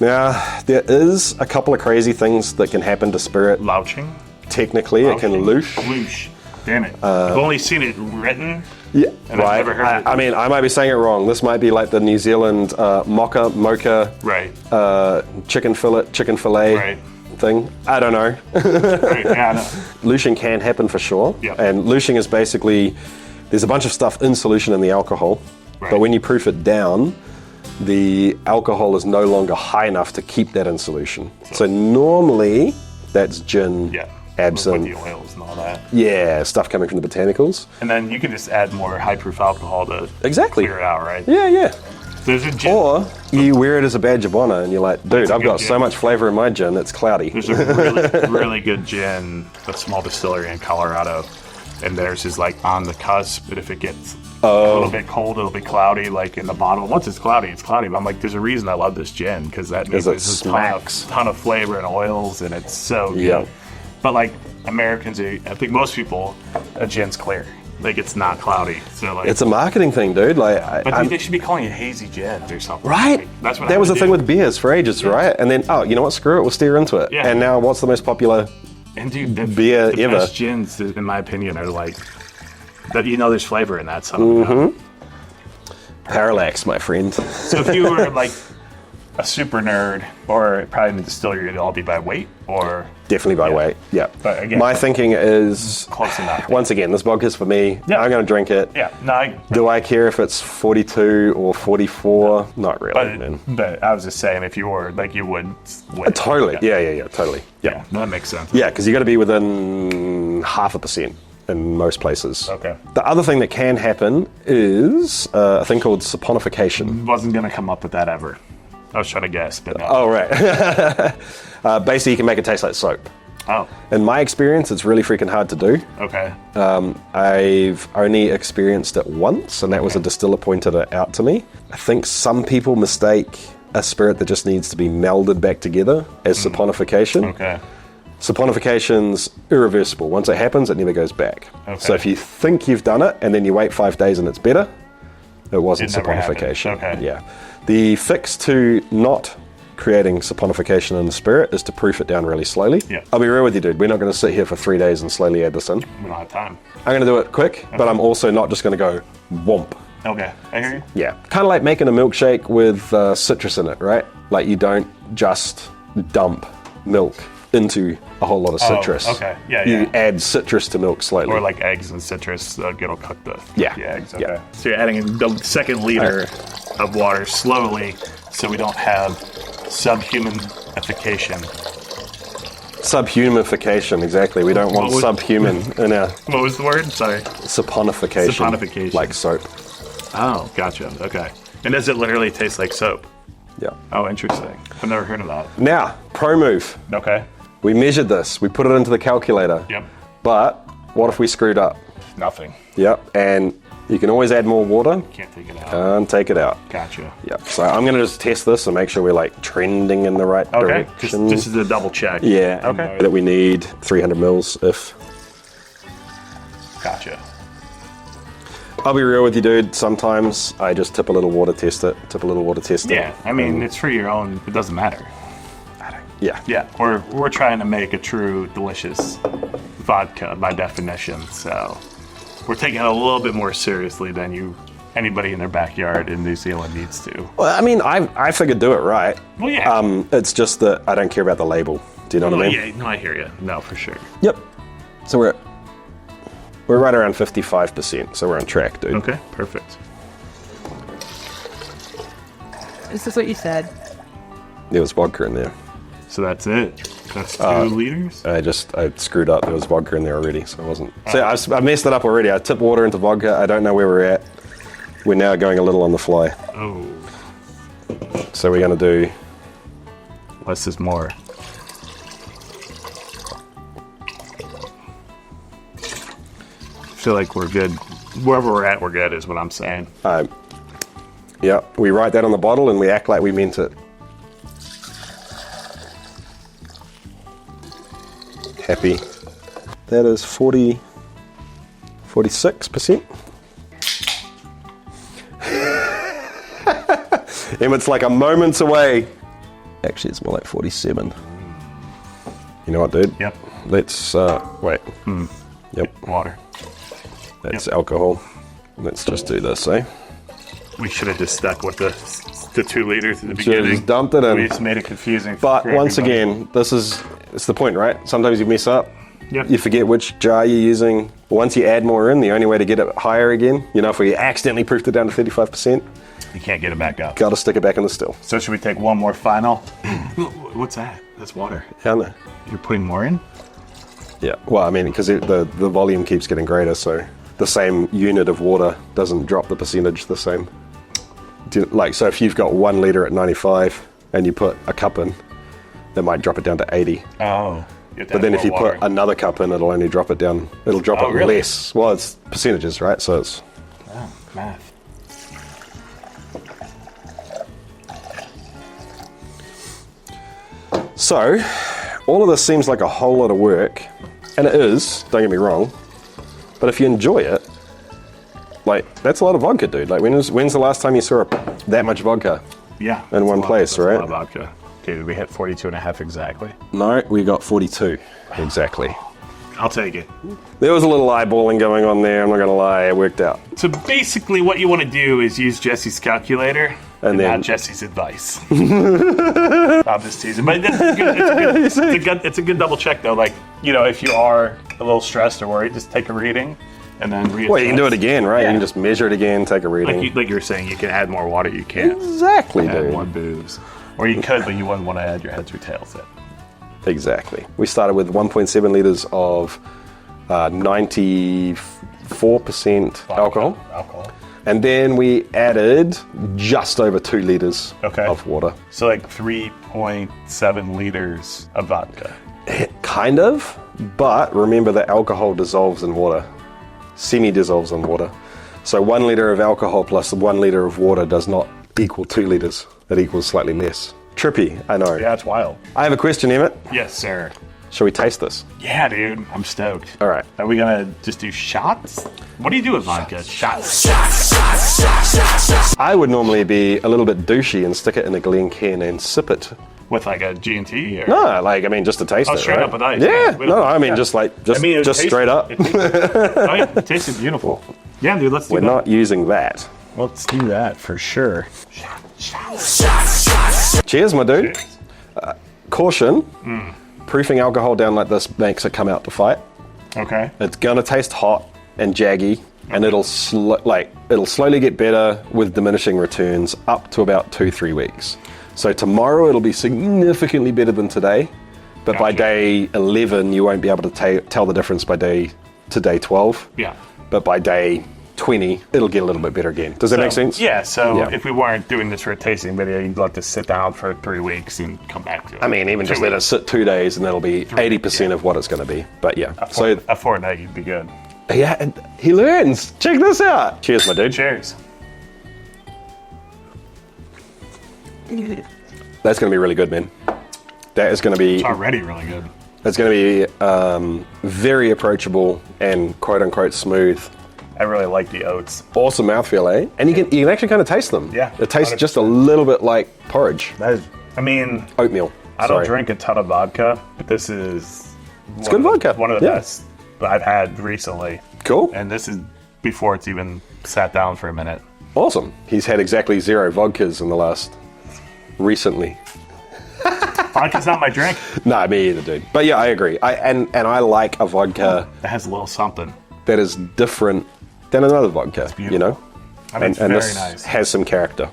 Now, there is a couple of crazy things that can happen to spirit. Louching? Technically, it can loosh. Loosh. Damn it. I've only seen it written. Yeah, and right. I've never heard it. I mean, I might be saying it wrong. This might be like the New Zealand mocha, Right. chicken fillet thing. I don't know. Right. Yeah, I know. Looshing can happen for sure. Yep. And looshing is basically, there's a bunch of stuff in solution in the alcohol, Right. but when you proof it down, the alcohol is no longer high enough to keep that in solution. So normally, that's gin, absinthe. With the oils and all that. Yeah, stuff coming from the botanicals. And then you can just add more high proof alcohol to clear it out, right? Yeah. There's a gin. Or you wear it as a badge of honor and you're like, dude, That's a I've good got gin. so much flavor in my gin, it's cloudy. There's a really good gin, a small distillery in Colorado, and theirs is like on the cusp, but if it gets a little bit cold, it'll be cloudy, like in the bottle. Once it's cloudy, it's cloudy. But I'm like, there's a reason I love this gin, because that means it there's smacks. a ton of flavor and oils, and it's so good. Yeah. But like Americans, I think most people, a gin's clear. Like it's not cloudy. So like It's a marketing thing, dude. Like, But they should be calling it hazy gin or something. right? Like, that's what that I was the would thing do. with beers for ages, right? And then, you know what? Screw it, we'll steer into it. Yeah. And now, what's the most popular? And dude, the beer the ever. best gins, in my opinion, are like that. There's flavor in that stuff. Parallax, my friend. So if you were like a super nerd, or probably in the distillery, it'd all be by weight, or Definitely by weight. Yeah. But again, my thinking is, close enough. once again, this vodka's for me. Yeah. I'm going to drink it. Yeah, no, Do I care if it's 42 or 44? Not really, man. but I was just saying, if you were like, you would. Totally. Yeah, totally. Yeah, no, that makes sense. Yeah, because you got to be within 0.5% in most places. Okay. The other thing that can happen is a thing called saponification. Wasn't gonna come up with that ever. I was trying to guess, but no. Oh, right. Basically, you can make it taste like soap. Oh, In my experience, it's really freaking hard to do. okay. I've only experienced it once, and that was a distiller pointed it out to me. I think some people mistake a spirit that just needs to be melded back together as saponification. Okay. Saponification's irreversible. Once it happens, it never goes back. Okay. So if you think you've done it and then you wait 5 days and it's better, it wasn't It never saponification. happened. Okay. Yeah. The fix to not creating saponification in the spirit is to proof it down really slowly. Yeah. I'll be real with you, dude. We're not going to sit here for 3 days and slowly add this in. We don't have time. I'm going to do it quick, but I'm also not just going to go whomp. Okay, I hear you. Yeah. Kind of like making a milkshake with citrus in it, right? Like you don't just dump milk into a whole lot of citrus. okay. Yeah, You yeah. add citrus to milk slowly. Or like eggs and citrus, it'll cook the eggs. Okay. Yeah. So you're adding in the second liter of water slowly, so we don't have subhumanification. Subhumification, exactly. We don't want What was- subhuman in our What was the word? Sorry. saponification. Saponification. Like soap. Oh, gotcha. Okay. And does it literally taste like soap? Yeah. Oh, interesting. I've never heard of that. Now, pro move. Okay. We measured this. We put it into the calculator. Yep. But what if we screwed up? Nothing. Yep. And you can always add more water Can't take it out. and take it out. Gotcha. Yep. So I'm going to just test this and make sure we're like trending in the right Okay. direction. This is a double check. Yeah. Okay. That we need 300 mils if Gotcha. I'll be real with you, dude. Sometimes I just tip a little water, test it. Yeah, I mean, it's for your own, it doesn't matter. Yeah. Yeah, we're trying to make a true, delicious vodka by definition, so we're taking it a little bit more seriously than anybody in their backyard in New Zealand needs to. Well, I mean, I figured do it right. Well, yeah. It's just that I don't care about the label. Do you know what I mean? Yeah, no, I hear you. No, for sure. Yep. So we're right around 55%, so we're on track, dude. Okay, perfect. This is what you said. There was vodka in there. So that's it. That's 2 liters? I screwed up. There was vodka in there already, so I wasn't. So I messed it up already. I tipped water into vodka. I don't know where we're at. We're now going a little on the fly. Oh. So we're going to do... Less is more. I feel like we're good. Wherever we're at, we're good, is what I'm saying. Yeah, we write that on the bottle and we act like we meant it. Happy. That is 46%. Emmett's like a moment's away. Actually, it's more like 47. You know what, dude? Yep. Let's, wait. Yep. Water. That's alcohol. Let's just do this, eh? We should have just stuck with the 2 liters at the Should've beginning. just dumped it in. We just made it confusing. But for once everybody. again, it's the point, right? Sometimes you mess up. Yep. You forget which jar you're using. Once you add more in, the only way to get it higher again, if we accidentally proofed it down to 35%, You can't get it back up. got to stick it back in the still. So should we take one more final? What's that? That's water. Yeah, I know. You're putting more in? Yeah. Well, I mean, because the volume keeps getting greater, so the same unit of water doesn't drop the percentage the same. So if you've got 1 liter at 95 and you put a cup in, that might drop it down to 80. Oh. But then if you put another cup in, it'll only drop it down. It'll drop it really? less. Well, it's percentages, right? So it's... Oh, math. So, all of this seems like a whole lot of work, and it is, don't get me wrong, but if you enjoy it, that's a lot of vodka, dude. When's the last time you saw that much vodka? Yeah. In one place, that's right? A lot of vodka. Okay, did we hit 42.5 exactly? No, we got 42, exactly. I'll take it. There was a little eyeballing going on there, I'm not gonna lie, it worked out. So basically what you want to do is use Jesse's calculator and then- not Jesse's advice. I'm just teasing. But it's a good double check though. If you are a little stressed or worried, just take a reading and then reassess. Well, you can do it again, right? Yeah. You can just measure it again, take a reading. Like you were saying, you can add more water, you can't Exactly, add dude. more booze. Or you could, but you wouldn't want to add your heads or tails in. Exactly. We started with 1.7 litres of 94% alcohol. And then we added just over 2 litres of water. So 3.7 liters of vodka. Kind of, but remember that alcohol dissolves in water. Semi-dissolves in water. So 1 litre of alcohol plus 1 litre of water does not equal 2 litres. It equals slightly less. Trippy, I know. Yeah, it's wild. I have a question, Emmett. Yes, sir. Shall we taste this? Yeah, dude. I'm stoked. All right. Are we going to just do shots? What do you do with vodka? Shots. I would normally be a little bit douchey and stick it in a Glencairn and sip it. With a G&T? Or? No, just to taste it, straight right? up with ice. Yeah, We don't- just it tasted- straight up. It tasted beautiful. Yeah, dude, let's do We're that. not using that. Let's do that for sure. Cheers, my dude. Cheers. Caution, proofing alcohol down like this makes it come out to fight. Okay. It's gonna taste hot and jaggy, and it'll slowly get better with diminishing returns up to about 2-3 weeks. So tomorrow it'll be significantly better than today, but by day 11 you won't be able to tell the difference by day 12. Yeah. But by day 20 it'll get a little bit better again. Does that make sense? Yeah, so Yeah. if we weren't doing this for a tasting video, you'd let this sit down for 3 weeks and come back to it. I mean, even just let it sit 2 days and that'll be 80% of what it's going to be. But yeah, A fortnight, you'd be good. yeah, and he learns. Check this out. Cheers, my dude. Cheers. That's going to be really good, man. That is going to be It's already really good. It's going to be very approachable and quote unquote smooth. I really like the oats. Awesome mouthfeel, eh? And you can actually kind of taste them. Yeah, It tastes 100%. just a little bit like porridge. I mean, Oatmeal. I don't Sorry. drink a ton of vodka, but this is good vodka. One of the Yeah. best I've had recently. Cool. And this is before it's even sat down for a minute. Awesome. He's had exactly 0 vodkas in the last... recently. Vodka's not my drink. No, me either, dude. But yeah, I agree. And I like a vodka It has a little something. that is different than another vodka, beautiful. you know? I mean, it's very this nice. has some character.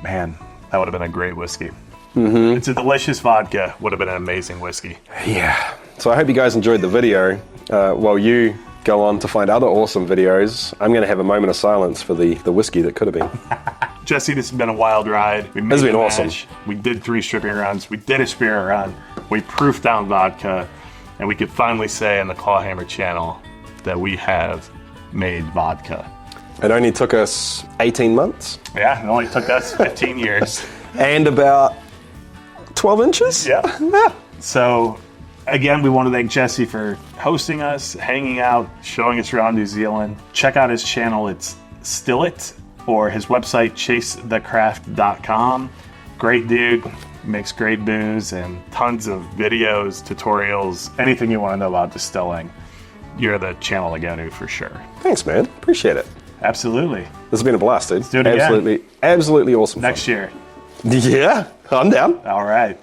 Man, that would have been a great whiskey. Mm-hmm. It's a delicious vodka. Would have been an amazing whiskey. Yeah. So I hope you guys enjoyed the video. While you go on to find other awesome videos, I'm going to have a moment of silence for the whiskey that could have been. Jesse, this has been a wild ride. We made This has been the awesome. mash. We did 3 stripping runs. We did a spirit run. We proofed down vodka. And we could finally say on the Clawhammer channel that we have made vodka. It only took us 18 months Yeah, it only took us 15 years. and about 12 inches. Yeah. So, again, we want to thank Jesse for hosting us, hanging out, showing us around New Zealand. Check out his channel. It's Stillit, or his website, chasethecraft.com. Great dude, makes great booze and tons of videos, tutorials, anything you want to know about distilling. You're the channel to go to for sure. Thanks, man. Appreciate it. Absolutely. This has been a blast, dude. do it again. Absolutely awesome. Next year. Fun. Yeah, I'm down. All right.